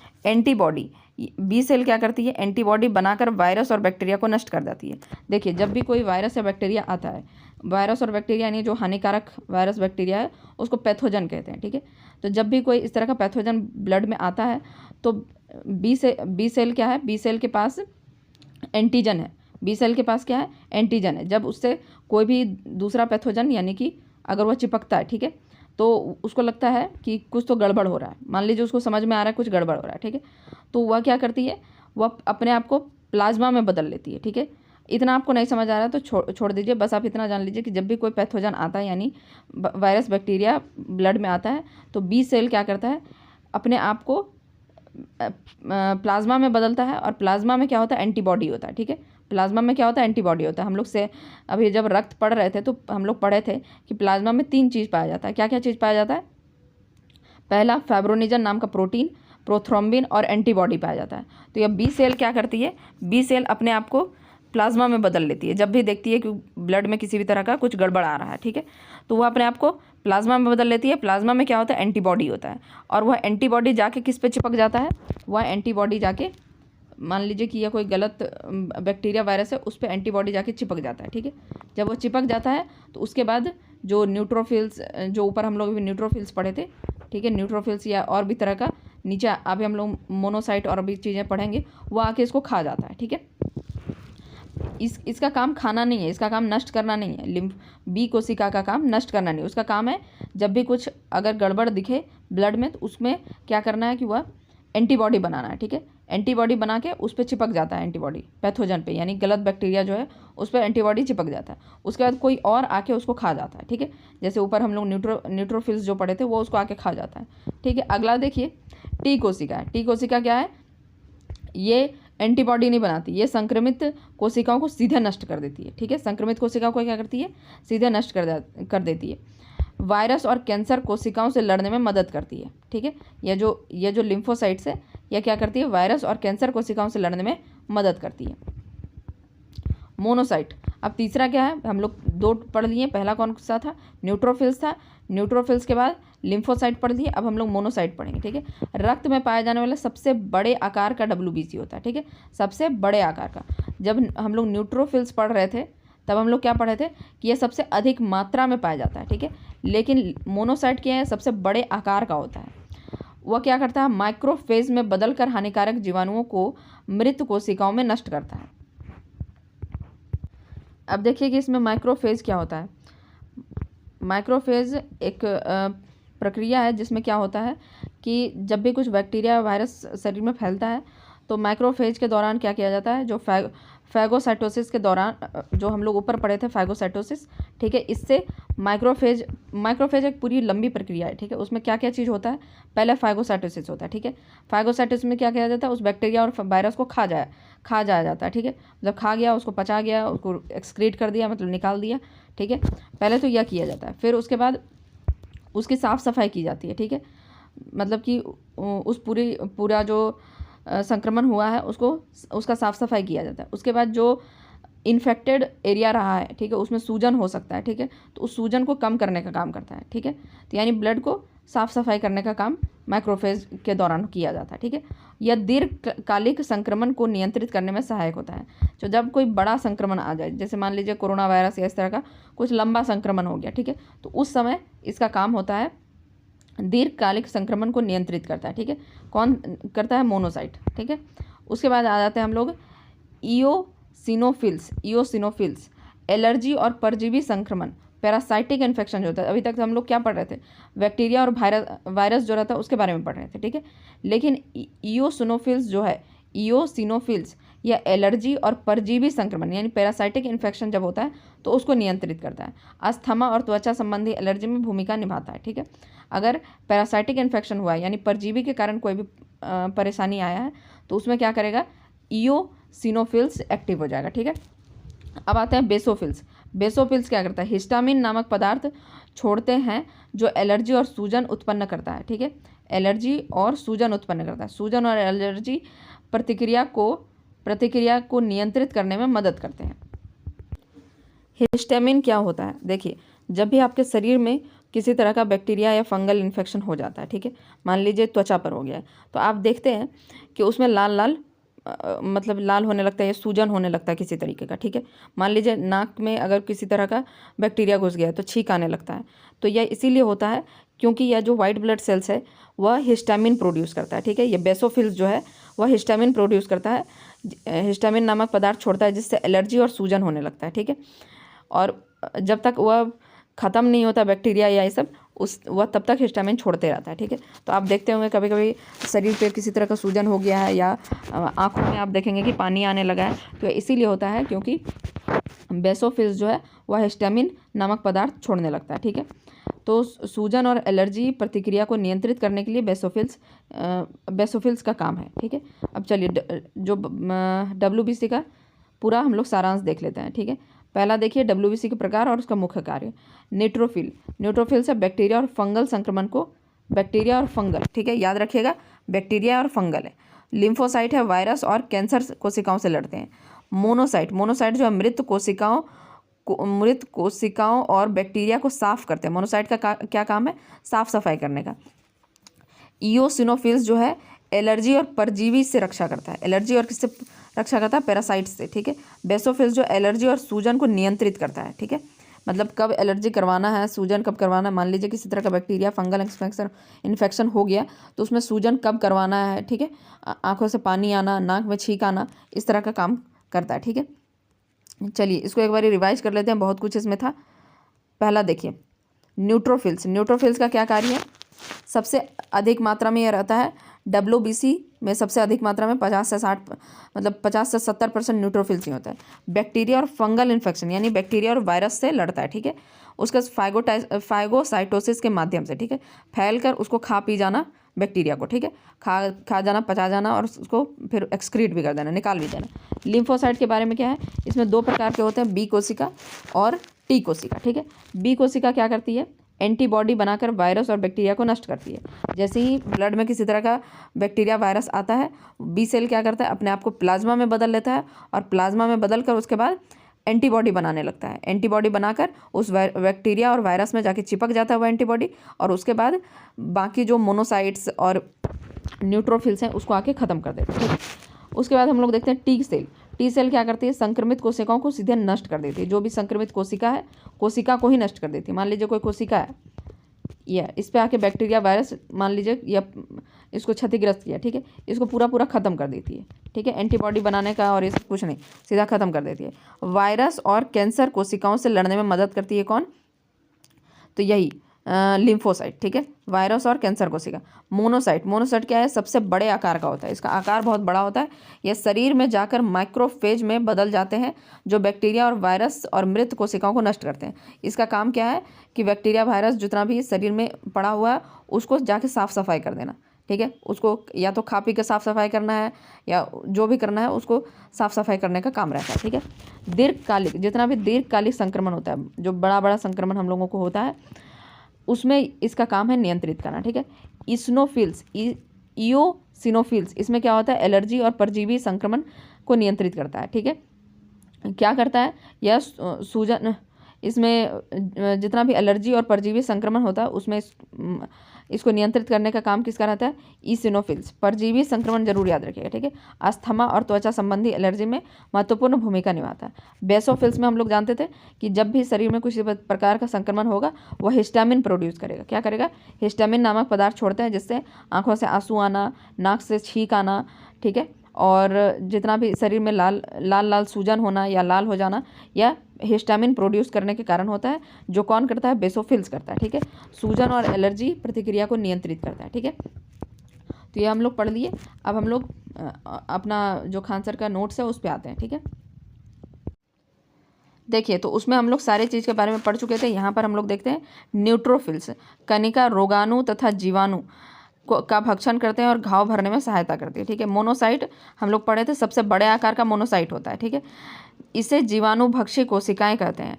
बी सेल क्या करती है, एंटीबॉडी बनाकर वायरस और बैक्टीरिया को नष्ट कर देती है। देखिए जब भी कोई वायरस या बैक्टीरिया आता है, वायरस और बैक्टीरिया यानी जो हानिकारक वायरस बैक्टीरिया है उसको पैथोजन कहते हैं, ठीक है। तो जब भी कोई इस तरह का पैथोजन ब्लड में आता है तो बी सेल क्या है, बी सेल के पास एंटीजन है। बी सेल के पास क्या है, एंटीजन है। जब उससे कोई भी दूसरा पैथोजन यानी कि अगर वह चिपकता है, ठीक है, तो उसको लगता है कि कुछ तो गड़बड़ हो रहा है, मान लीजिए उसको समझ में आ रहा है कुछ गड़बड़ हो रहा है, ठीक है, तो वह क्या करती है, वह अपने आप को प्लाज्मा में बदल लेती है, ठीक है। इतना आपको नहीं समझ आ रहा है तो छोड़ दीजिए, बस आप इतना जान लीजिए कि जब भी कोई पैथोजन आता है यानी वायरस बैक्टीरिया ब्लड में आता है तो बी सेल क्या करता है, अपने आप को प्लाज्मा में बदलता है। और प्लाज्मा में क्या होता है, एंटीबॉडी होता है, ठीक है। प्लाज्मा में क्या होता है, एंटीबॉडी होता है। हम लोग से अभी जब रक्त पढ़ रहे थे तो हम लोग पढ़े थे कि प्लाज्मा में 3 चीज़ पाया जाता है। क्या क्या चीज़ पाया जाता है, पहला फाइब्रोनिजन नाम का प्रोटीन, प्रोथ्रोम्बिन और एंटीबॉडी पाया जाता है। तो यह बी सेल क्या करती है, बी सेल अपने आप को प्लाज्मा में बदल लेती है जब भी देखती है कि ब्लड में किसी भी तरह का कुछ गड़बड़ आ रहा है, ठीक है, तो वह अपने आप को प्लाज्मा में बदल लेती है। प्लाज्मा में क्या होता है, एंटीबॉडी होता है। और वह एंटीबॉडी जाके किस पे चिपक जाता है, वह एंटीबॉडी जाके, मान लीजिए कि यह कोई गलत बैक्टीरिया वायरस है, उस पर एंटीबॉडी जाके चिपक जाता है, ठीक है। जब वो चिपक जाता है तो उसके बाद जो न्यूट्रोफिल्स, जो ऊपर हम लोग भी न्यूट्रोफिल्स पढ़े थे, ठीक है, न्यूट्रोफिल्स या और भी तरह का, नीचे अभी हम लोग मोनोसाइट और भी चीज़ें पढ़ेंगे, वो आके इसको खा जाता है, ठीक है। इसका काम खाना नहीं है, इसका काम नष्ट करना नहीं है। लिम्फ बी कोशिका का काम नष्ट करना नहीं, उसका काम है जब भी कुछ अगर गड़बड़ दिखे ब्लड में तो उसमें क्या करना है कि वह एंटीबॉडी बनाना है, ठीक है। एंटीबॉडी बना के उस पर चिपक जाता है एंटीबॉडी, पैथोजन पे यानी गलत बैक्टीरिया जो है उस पर एंटीबॉडी चिपक जाता है। उसके बाद कोई और आके उसको खा जाता है, ठीक है। जैसे ऊपर हम लोग न्यूट्रोफिल्स जो पढ़े थे वो उसको आके खा जाता है, ठीक है। अगला देखिए टी कोशिका है। टी कोशिका क्या है, ये एंटीबॉडी नहीं बनाती, ये संक्रमित कोशिकाओं को सीधे नष्ट कर देती है, ठीक है। संक्रमित कोशिकाओं को क्या करती है, सीधे नष्ट कर देती है। वायरस और कैंसर कोशिकाओं से लड़ने में मदद करती है, ठीक है। यह जो लिम्फोसाइट्स है यह क्या करती है, वायरस और कैंसर कोशिकाओं से लड़ने में मदद करती है। मोनोसाइट। अब तीसरा क्या है, हम लोग 2 पढ़ लिए, पहला कौन सा था, न्यूट्रोफिल्स था। न्यूट्रोफिल्स के बाद लिम्फोसाइट पढ़ लिए, अब हम लोग मोनोसाइट पढ़ेंगे, ठीक है। रक्त में पाए जाने वाला सबसे बड़े आकार का WBC होता है, ठीक है, सबसे बड़े आकार का। जब हम लोग न्यूट्रोफिल्स पढ़ रहे थे तब हम लोग क्या पढ़े थे कि यह सबसे अधिक मात्रा में पाया जाता है, ठीक है। लेकिन मोनोसाइट क्या है, सबसे बड़े आकार का होता है। वह क्या करता है, माइक्रोफेज में बदलकर हानिकारक जीवाणुओं को मृत कोशिकाओं में नष्ट करता है। अब देखिए कि इसमें माइक्रोफेज क्या होता है। माइक्रोफेज एक प्रक्रिया है जिसमें क्या होता है कि जब भी कुछ बैक्टीरिया वायरस शरीर में फैलता है तो माइक्रोफेज के दौरान क्या किया जाता है, जो फैगोसाइटोसिस के दौरान, जो हम लोग ऊपर पढ़े थे फैगोसाइटोसिस, ठीक है, इससे माइक्रोफेज एक पूरी लंबी प्रक्रिया है, ठीक है। उसमें क्या क्या चीज़ होता है, पहले फैगोसाइटोसिस होता है, ठीक है। फैगोसाइटोसिस में क्या किया जाता है, उस बैक्टीरिया और वायरस को खा जाया जाता है, ठीक है। जब खा गया, उसको पचा गया, उसको एक्सक्रीट कर दिया, मतलब निकाल दिया, ठीक है। पहले तो यह किया जाता है, फिर उसके बाद उसकी साफ़ सफाई की जाती है, ठीक है। मतलब कि उस पूरा जो संक्रमण हुआ है उसका साफ़ सफाई किया जाता है। उसके बाद जो इन्फेक्टेड एरिया रहा है, ठीक है, उसमें सूजन हो सकता है, ठीक है, तो उस सूजन को कम करने का काम करता है, ठीक है। तो यानी ब्लड को साफ़ सफाई करने का काम माइक्रोफेज के दौरान किया जाता है, ठीक है। यह दीर्घकालिक संक्रमण को नियंत्रित करने में सहायक होता है। तो जब कोई बड़ा संक्रमण आ जाए, जैसे मान लीजिए कोरोना वायरस या इस तरह का कुछ लंबा संक्रमण हो गया, ठीक है, तो उस समय इसका काम होता है दीर्घकालिक संक्रमण को नियंत्रित करता है, ठीक है। कौन करता है, मोनोसाइट, ठीक है। उसके बाद आ जाते हैं हम लोग ईओसिनोफिल्स, एलर्जी और परजीवी संक्रमण, पैरासाइटिक इन्फेक्शन जो होता है। अभी तक हम लोग क्या पढ़ रहे थे, बैक्टीरिया और वायरस जो रहता है उसके बारे में पढ़ रहे थे, ठीक है। लेकिन ईओसिनोफिल्स या एलर्जी और परजीवी संक्रमण यानी पैरासाइटिक इन्फेक्शन जब होता है तो उसको नियंत्रित करता है। अस्थमा और त्वचा संबंधी एलर्जी में भूमिका निभाता है, ठीक है। अगर पैरासाइटिक इन्फेक्शन हुआ है यानी परजीवी के कारण कोई भी परेशानी आया है तो उसमें क्या करेगा, ईओसिनोफिल्स एक्टिव हो जाएगा, ठीक है। अब आते हैं बेसोफिल्स क्या करता है, हिस्टामिन नामक पदार्थ छोड़ते हैं जो एलर्जी और सूजन उत्पन्न करता है, ठीक है। एलर्जी और सूजन उत्पन्न करता है। सूजन और एलर्जी प्रतिक्रिया को नियंत्रित करने में मदद करते हैं। हिस्टामिन क्या होता है, देखिए जब भी आपके शरीर में किसी तरह का बैक्टीरिया या फंगल इन्फेक्शन हो जाता है, ठीक है, मान लीजिए त्वचा पर हो गया है, तो आप देखते हैं कि उसमें लाल लाल मतलब लाल होने लगता है या सूजन होने लगता है किसी तरीके का, ठीक है। मान लीजिए नाक में अगर किसी तरह का बैक्टीरिया घुस गया है तो छींक आने लगता है। तो यह इसीलिए होता है क्योंकि यह जो वाइट ब्लड सेल्स है वह हिस्टामिन प्रोड्यूस करता है, ठीक है। ये बेसोफिल्स जो है वह हिस्टामिन प्रोड्यूस करता है, हिस्टामिन नामक पदार्थ छोड़ता है जिससे एलर्जी और सूजन होने लगता है, ठीक है। और जब तक वह ख़त्म नहीं होता बैक्टीरिया या ये सब वह तब तक हिस्टामिन छोड़ते रहता है, ठीक है। तो आप देखते होंगे कभी कभी शरीर पे किसी तरह का सूजन हो गया है या आँखों में आप देखेंगे कि पानी आने लगा है, तो इसीलिए होता है क्योंकि बेसोफिल्स जो है वह हिस्टामिन नामक पदार्थ छोड़ने लगता है, ठीक है। तो सूजन और एलर्जी प्रतिक्रिया को नियंत्रित करने के लिए बेसोफिल्स का काम है, ठीक है। अब चलिए जो WBC का पूरा हम लोग सारांश देख लेते हैं, ठीक है। पहला देखिए WBC के प्रकार और उसका मुख्य कार्य। न्यूट्रोफिल से बैक्टीरिया और फंगल संक्रमण को, बैक्टीरिया और फंगल, ठीक है, याद रखिएगा, बैक्टीरिया और फंगल है। लिम्फोसाइट है, वायरस और कैंसर कोशिकाओं से लड़ते हैं। मोनोसाइट जो है मृत कोशिकाओं और बैक्टीरिया को साफ करते हैं। मोनोसाइट का क्या काम है? साफ सफाई करने का। इओसिनोफिल्स जो है एलर्जी और परजीवी से रक्षा करता है। एलर्जी और किससे रक्षा करता है? पैरासाइट्स से, ठीक है। बेसोफिल्स जो एलर्जी और सूजन को नियंत्रित करता है, ठीक है। मतलब कब एलर्जी करवाना है, सूजन कब करवाना है। मान लीजिए किसी तरह का बैक्टीरिया फंगल इन्फेक्शन हो गया तो उसमें सूजन कब करवाना है, ठीक है। आंखों से पानी आना, नाक में छींक आना, इस तरह का काम करता है, ठीक है। चलिए इसको एक बार रिवाइज कर लेते हैं, बहुत कुछ इसमें था। पहला देखिए न्यूट्रोफिल्स का क्या कार्य है? सबसे अधिक मात्रा में यह रहता है WBC में, सबसे अधिक मात्रा में 50 से 70% न्यूट्रोफिल्स ही होता है। बैक्टीरिया और फंगल इन्फेक्शन यानी बैक्टीरिया और वायरस से लड़ता है, ठीक है। उसका फाइगोसाइटोसिस के माध्यम से, ठीक है, फैलकर उसको खा पी जाना बैक्टीरिया को, ठीक है, खा जाना, पचा जाना और उसको फिर एक्सक्रीट भी कर देना, निकाल भी देना। लिम्फोसाइट के बारे में क्या है? इसमें 2 प्रकार के होते हैं, बी कोशिका और टी कोशिका, ठीक है। बी कोशिका क्या करती है? एंटीबॉडी बनाकर वायरस और बैक्टीरिया को नष्ट करती है। जैसे ही ब्लड में किसी तरह का बैक्टीरिया वायरस आता है, बी सेल क्या करता है? अपने आप को प्लाज्मा में बदल लेता है और प्लाज्मा में बदल कर उसके बाद एंटीबॉडी बनाने लगता है। एंटीबॉडी बनाकर उस बैक्टीरिया और वायरस में जाके चिपक जाता है वो एंटीबॉडी, और उसके बाद बाकी जो मोनोसाइट्स और न्यूट्रोफिल्स हैं उसको आके ख़त्म कर देते हैं, ठीक है। उसके बाद हम लोग देखते हैं टी सेल क्या करती है? संक्रमित कोशिकाओं को सीधे नष्ट कर देती है। जो भी संक्रमित कोशिका है, कोशिका को ही नष्ट कर देती है। मान लीजिए कोई कोशिका है, या इस पे आके बैक्टीरिया वायरस मान लीजिए या इसको क्षतिग्रस्त किया, ठीक है, इसको पूरा ख़त्म कर देती है, ठीक है। एंटीबॉडी बनाने का और ये सब कुछ नहीं, सीधा ख़त्म कर देती है। वायरस और कैंसर कोशिकाओं से लड़ने में मदद करती है कौन? तो यही लिम्फोसाइट, ठीक है, वायरस और कैंसर कोशिका। मोनोसाइट क्या है? सबसे बड़े आकार का होता है, इसका आकार बहुत बड़ा होता है। यह शरीर में जाकर माइक्रोफेज में बदल जाते हैं जो बैक्टीरिया और वायरस और मृत कोशिकाओं को नष्ट करते हैं। इसका काम क्या है कि बैक्टीरिया वायरस जितना भी शरीर में पड़ा हुआ है उसको जाके साफ सफाई कर देना, ठीक है। उसको या तो खा पी के साफ सफाई करना है या जो भी करना है उसको साफ सफाई करने का काम रहता है, ठीक है। जितना भी दीर्घकालिक संक्रमण होता है, जो बड़ा संक्रमण हम लोगों को होता है, उसमें इसका काम है नियंत्रित करना, ठीक है। इओसिनोफिल्स इसमें क्या होता है? एलर्जी और परजीवी संक्रमण को नियंत्रित करता है, ठीक है। क्या करता है? यह सूजन, इसमें जितना भी एलर्जी और परजीवी संक्रमण होता है उसमें इसको नियंत्रित करने का काम किसका रहता है? इसिनोफिल्स। परजीवी संक्रमण जरूर याद रखिएगा, ठीक है। अस्थमा और त्वचा संबंधी एलर्जी में महत्वपूर्ण भूमिका निभाता है। बेसोफिल्स में हम लोग जानते थे कि जब भी शरीर में किसी प्रकार का संक्रमण होगा वह हिस्टामिन प्रोड्यूस करेगा। क्या करेगा? हिस्टामिन नामक पदार्थ छोड़ते हैं जिससे आंखों से आंसू आना, नाक से छींक आना, ठीक है, और जितना भी शरीर में लाल सूजन होना या लाल हो जाना, या हिस्टामिन प्रोड्यूस करने के कारण होता है, जो कौन करता है? बेसोफिल्स करता है, ठीक है। सूजन और एलर्जी प्रतिक्रिया को नियंत्रित करता है, ठीक है। तो ये हम लोग पढ़ लिए। अब हम लोग अपना जो खान सर का नोट्स है उस पर आते हैं, ठीक है। देखिए तो उसमें हम लोग सारे चीज़ के बारे में पढ़ चुके थे। यहाँ पर हम लोग देखते हैं न्यूट्रोफिल्स कणिका रोगाणु तथा जीवाणु का भक्षण करते हैं और घाव भरने में सहायता करती है, ठीक है। मोनोसाइट हम लोग पढ़े थे, सबसे बड़े आकार का मोनोसाइट होता है, ठीक है। इसे जीवाणु भक्षी कोशिकाएं कहते हैं।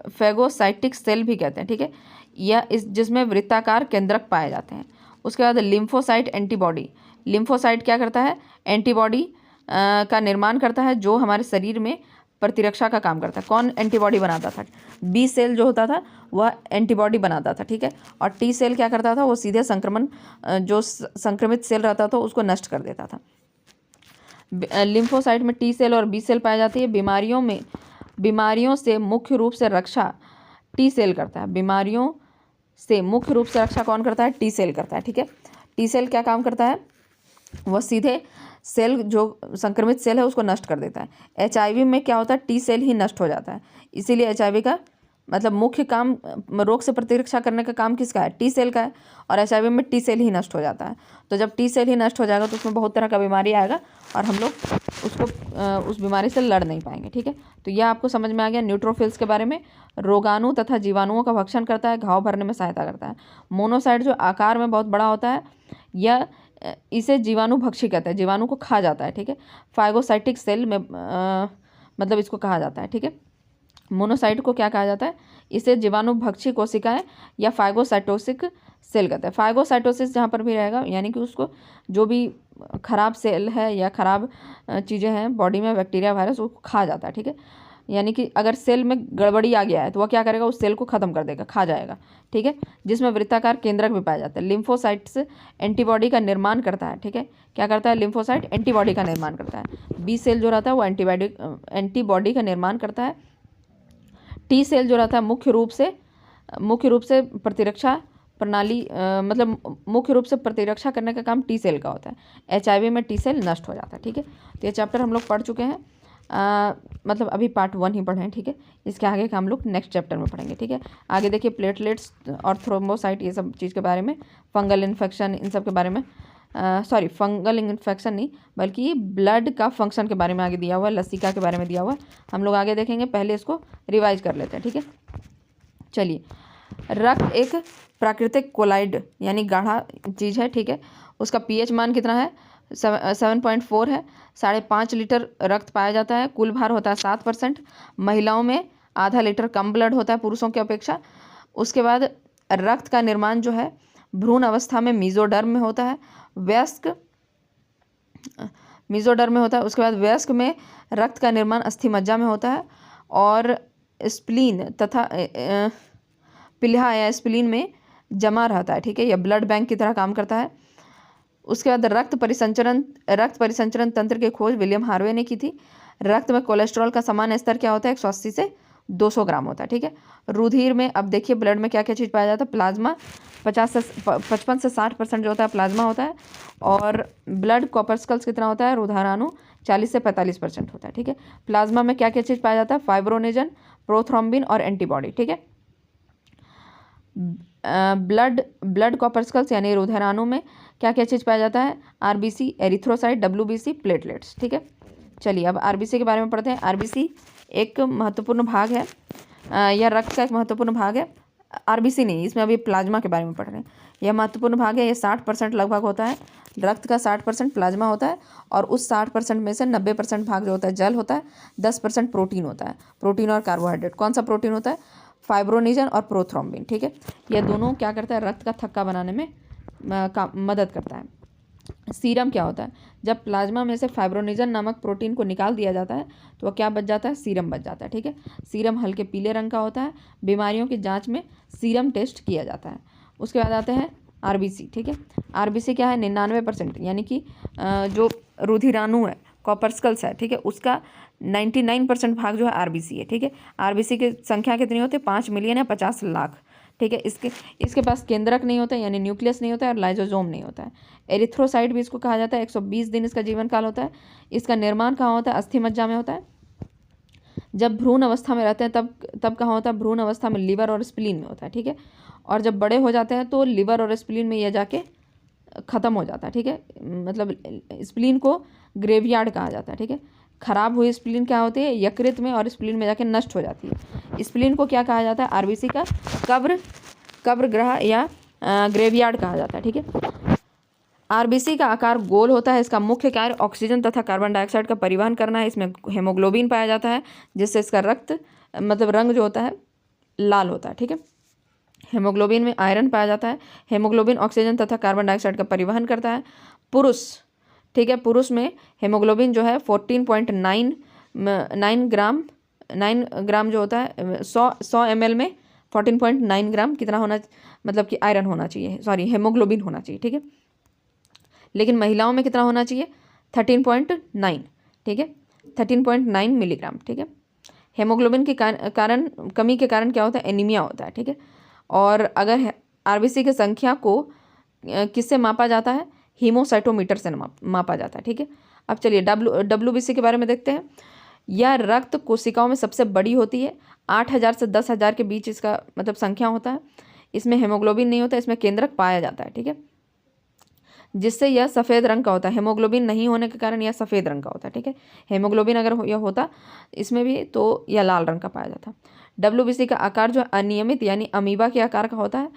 फैगोसाइटिक सेल भी कहते हैं, ठीक है। यह जिसमें वृत्ताकार केंद्रक पाए जाते हैं। उसके बाद लिम्फोसाइट एंटीबॉडी। लिम्फोसाइट क्या करता है? एंटीबॉडी का निर्माण करता है जो हमारे शरीर में प्रतिरक्षा का काम करता है। कौन एंटीबॉडी बनाता था? बी सेल जो होता था वह एंटीबॉडी बनाता था, ठीक है। और टी सेल क्या करता था? वो सीधे जो संक्रमित सेल रहता था उसको नष्ट कर देता था। लिम्फोसाइट में टी सेल और बी सेल पाई जाती है। बीमारियों से मुख्य रूप से रक्षा टी सेल करता है। बीमारियों से मुख्य रूप से रक्षा कौन करता है? टी सेल करता है, ठीक है। टी सेल क्या काम करता है? वह सीधे सेल जो संक्रमित सेल है उसको नष्ट कर देता है। एचआईवी में क्या होता है? टी सेल ही नष्ट हो जाता है। इसीलिए एचआईवी का मतलब मुख्य काम रोग से प्रतिरक्षा करने का काम किसका है? टी सेल का है। और एचआईवी में टी सेल ही नष्ट हो जाता है। तो जब टी सेल ही नष्ट हो जाएगा तो उसमें बहुत तरह का बीमारी आएगा और हम लोग उस बीमारी से लड़ नहीं पाएंगे, ठीक है। तो यह आपको समझ में आ गया न्यूट्रोफिल्स के बारे में। रोगाणु तथा जीवाणुओं का भक्षण करता है, घाव भरने में सहायता करता है। मोनोसाइट जो आकार में बहुत बड़ा होता है, यह इसे जीवाणु भक्षी कहते हैं, जीवाणु को खा जाता है, ठीक है। फाइगोसाइटिक सेल में मतलब इसको कहा जाता है, ठीक है। मोनोसाइट को क्या कहा जाता है? इसे जीवाणु भक्षी कोशिकाएं या फाइगोसाइटोसिक सेल कहते हैं। फाइगोसाइटोसिस जहाँ पर भी रहेगा यानी कि उसको जो भी खराब सेल है या खराब चीज़ें हैं बॉडी में, बैक्टीरिया वायरस, उसको खा जाता है, ठीक है। यानी कि अगर सेल में गड़बड़ी आ गया है तो वह क्या करेगा? उस सेल को खत्म कर देगा, खा जाएगा, ठीक है। जिसमें वृत्ताकार केंद्रक भी पाया जाता है। लिम्फोसाइट्स एंटीबॉडी का निर्माण करता है, ठीक है। क्या करता है? लिम्फोसाइट एंटीबॉडी का निर्माण करता है। बी सेल जो रहता है वो एंटीबॉडी का निर्माण करता है। टी सेल जो रहता है मुख्य रूप से प्रतिरक्षा प्रणाली मतलब मुख्य रूप से प्रतिरक्षा करने का काम टी सेल का होता है। एचआईवी में टी सेल नष्ट हो जाता है, ठीक है। तो ये चैप्टर हम लोग पढ़ चुके हैं। मतलब अभी पार्ट 1 ही पढ़े हैं, ठीक है। इसके आगे का हम लोग नेक्स्ट चैप्टर में पढ़ेंगे, ठीक है। आगे देखिए प्लेटलेट्स और थ्रोम्बोसाइट, ये सब चीज़ के बारे में, फंगल इन्फेक्शन, इन सब के बारे में, सॉरी फंगल इन्फेक्शन नहीं बल्कि ये ब्लड का फंक्शन के बारे में आगे दिया हुआ है, लसिका के बारे में दिया हुआ है, हम लोग आगे देखेंगे। पहले इसको रिवाइज कर लेते हैं, ठीक है। चलिए, रक्त एक प्राकृतिक कोलाइड यानी गाढ़ा चीज़ है, ठीक है। उसका पीएच मान कितना है? 7.4 है। 5.5 लीटर रक्त पाया जाता है। कुल भार होता है 7%। महिलाओं में आधा लीटर कम ब्लड होता है पुरुषों की अपेक्षा। उसके बाद रक्त का निर्माण जो है भ्रूण अवस्था में मेसोडर्म में होता है, मेसोडर्म में होता है। उसके बाद वयस्क में रक्त का निर्माण अस्थिमज्जा में होता है और स्प्लीन तथा प्लीहा या स्प्लीन में जमा रहता है, ठीक है। यह ब्लड बैंक की तरह काम करता है। उसके बाद रक्त परिसंचरण तंत्र की खोज विलियम हार्वे ने की थी। रक्त में कोलेस्ट्रॉल का सामान्य स्तर क्या होता है? 180 से 200 ग्राम होता है, ठीक है। रुधिर में अब देखिए ब्लड में क्या क्या चीज़ पाया जाता है? प्लाज्मा 55 से 60% जो होता है प्लाज्मा होता है। और ब्लड कॉर्पस्कल्स कितना होता है? रुधिराणु 40 से 45% होता है, ठीक है। प्लाज्मा में क्या क्या चीज़ पाया जाता है? फाइब्रोनेजन, प्रोथ्रोम्बिन और एंटीबॉडी, ठीक है। ब्लड कॉर्पस्कल्स यानी रुधिराणु में क्या क्या चीज़ पाया जाता है? आरबीसी, एरिथ्रोसाइट, डब्ल्यूबीसी, प्लेटलेट्स, ठीक है। चलिए अब आरबीसी के बारे में पढ़ते हैं। आरबीसी एक महत्वपूर्ण भाग है, यह रक्त का एक महत्वपूर्ण भाग है। आरबीसी नहीं, इसमें अभी प्लाज्मा के बारे में पढ़ रहे हैं। यह महत्वपूर्ण भाग है। ये 60% लगभग होता है। रक्त का 60% प्लाज्मा होता है और उस 60% में से 90% भाग जो होता है जल होता है, 10% प्रोटीन होता है, प्रोटीन और कार्बोहाइड्रेट। कौन सा प्रोटीन होता है? फाइब्रोनिजन और प्रोथ्रोम्बिन, ठीक है। यह दोनों क्या करता है? रक्त का थक्का बनाने में मदद करता है। सीरम क्या होता है? जब प्लाज्मा में से फाइब्रोनिजन नामक प्रोटीन को निकाल दिया जाता है तो वह क्या बच जाता है? सीरम बच जाता है, ठीक है। सीरम हल्के पीले रंग का होता है। बीमारियों की जांच में सीरम टेस्ट किया जाता है। उसके बाद आते हैं आरबीसी, ठीक है। आरबीसी क्या है? 99% यानी कि जो रुधिराणु है, कॉर्पस्कल्स है, ठीक है, उसका 99% भाग जो है आरबीसी है, ठीक है। आरबीसी की संख्या कितनी होती है? 5 मिलियन या 50 लाख, ठीक है। इसके पास केंद्रक नहीं होता है यानी न्यूक्लियस नहीं होता है और लाइजोसोम नहीं होता है। एरिथ्रोसाइट भी इसको कहा जाता है। 120 दिन इसका जीवन काल होता है। इसका निर्माण कहाँ होता है? अस्थिमज्जा में होता है। जब भ्रूण अवस्था में रहते हैं तब कहाँ होता है? भ्रूण अवस्था में लिवर और स्प्लीन में होता है, ठीक है। और जब बड़े हो जाते हैं तो लिवर और स्प्लीन में यह जाके ख़त्म हो जाता है, ठीक है। मतलब स्प्लीन को ग्रेवयार्ड कहा जाता है, ठीक है। खराब हुई स्प्लीन क्या होती है? यकृत में और स्प्लीन में जाके नष्ट हो जाती है। स्प्लीन को क्या कहा जाता है? आरबीसी का कब्र गृह या ग्रेवयार्ड कहा जाता है, ठीक है। आरबीसी का आकार गोल होता है। इसका मुख्य कार्य ऑक्सीजन तथा कार्बन डाइऑक्साइड का परिवहन करना है। इसमें हेमोग्लोबिन पाया जाता है जिससे इसका रक्त मतलब रंग जो होता है लाल होता है, ठीक है। हेमोग्लोबिन में आयरन पाया जाता है। हेमोग्लोबिन ऑक्सीजन तथा कार्बन डाइऑक्साइड का परिवहन करता है। पुरुष, ठीक है, पुरुष में हेमोग्लोबिन जो है 14.9 9 ग्राम जो होता है 100 ml में 14.9 ग्राम कितना होना, मतलब कि आयरन होना चाहिए, सॉरी हेमोग्लोबिन होना चाहिए, ठीक है। लेकिन महिलाओं में कितना होना चाहिए 13.9, ठीक है, 13.9 मिलीग्राम, ठीक है। हेमोग्लोबिन के कारण कमी के कारण क्या होता है, एनीमिया होता है, ठीक है। और अगर आरबीसी की संख्या को किससे मापा जाता है, हीमोसाइटोमीटर से मापा जाता है, ठीक है। अब चलिए डब्ल्यूबीसी के बारे में देखते हैं। यह रक्त कोशिकाओं में सबसे बड़ी होती है, 8,000 से 10,000 के बीच इसका मतलब संख्या होता है। इसमें हेमोग्लोबिन नहीं होता, इसमें केंद्रक पाया जाता है, ठीक है, जिससे यह सफ़ेद रंग का होता है। हेमोग्लोबिन नहीं होने के कारण यह सफ़ेद रंग का होता है, ठीक है। हेमोग्लोबिन अगर यह होता इसमें भी तो यह लाल रंग का पाया जाता। डब्ल्यूबीसी का आकार जो अनियमित यानी अमीबा के आकार का होता है।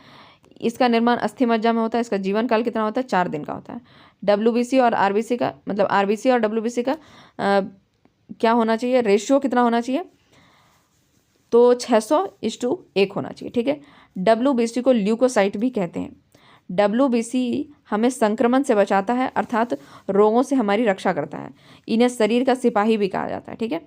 इसका निर्माण अस्थि मज्जा में होता है। इसका जीवन काल कितना होता है, 4 दिन का होता है। डब्ल्यूबीसी और आरबीसी का मतलब आरबीसी और डब्ल्यूबीसी का क्या होना चाहिए, रेशियो कितना होना चाहिए, तो 600:1 होना चाहिए, ठीक है। डब्ल्यूबीसी को ल्यूकोसाइट भी कहते हैं। डब्ल्यूबीसी हमें संक्रमण से बचाता है, अर्थात रोगों से हमारी रक्षा करता है। इन्हें शरीर का सिपाही भी कहा जाता है, ठीक है।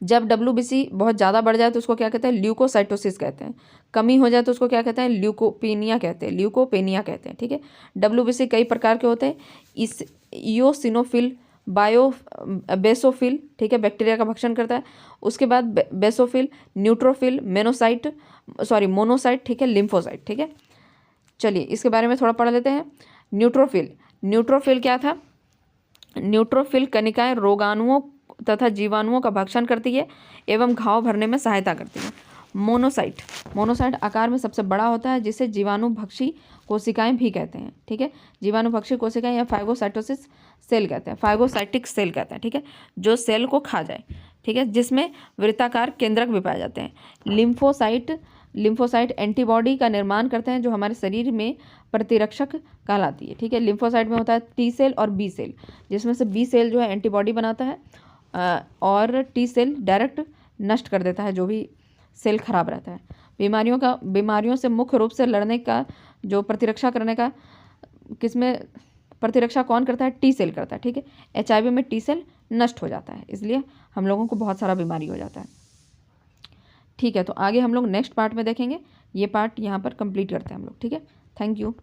जब डब्ल्यूबीसी बहुत ज़्यादा बढ़ जाए तो उसको क्या कहते हैं, ल्यूकोसाइटोसिस कहते हैं। कमी हो जाए तो उसको क्या कहते हैं, ल्यूकोपेनिया कहते हैं, ठीक है। डब्ल्यूबीसी कई प्रकार के होते हैं। इस इयोसिनोफिल, बेसोफिल, ठीक है, बैक्टीरिया का भक्षण करता है। उसके बाद बेसोफिल, न्यूट्रोफिल, मोनोसाइट, ठीक है, लिम्फोसाइट, ठीक है। चलिए इसके बारे में थोड़ा पढ़ लेते हैं। न्यूट्रोफिल क्या था, न्यूट्रोफिल कणिकाएं रोगाणुओं तथा जीवाणुओं का भक्षण करती है एवं घाव भरने में सहायता करती है। मोनोसाइट आकार में सबसे बड़ा होता है, जिसे जीवाणुभक्षी कोशिकाएं भी कहते हैं, ठीक है। जीवाणुभक्षी कोशिकाएं या फाइगोसाइटोसिस सेल कहते हैं, फाइगोसाइटिक सेल कहते हैं, ठीक है, जो सेल को खा जाए, ठीक है, जिसमें वृत्ताकार केंद्रक भी पाए जाते हैं। लिम्फोसाइट एंटीबॉडी का निर्माण करते हैं, जो हमारे शरीर में प्रतिरक्षक कहलाती है, ठीक है। लिम्फोसाइट में होता है टी सेल और बी सेल, जिसमें से बी सेल जो है एंटीबॉडी बनाता है और टी सेल डायरेक्ट नष्ट कर देता है जो भी सेल खराब रहता है। बीमारियों से मुख्य रूप से लड़ने का जो प्रतिरक्षा करने का किसमें प्रतिरक्षा कौन करता है, टी सेल करता है, ठीक है। एचआईवी में टी सेल नष्ट हो जाता है, इसलिए हम लोगों को बहुत सारा बीमारी हो जाता है, ठीक है। तो आगे हम लोग नेक्स्ट पार्ट में देखेंगे। ये पार्ट यहाँ पर कंप्लीट करते हैं हम लोग, ठीक है। Thank you.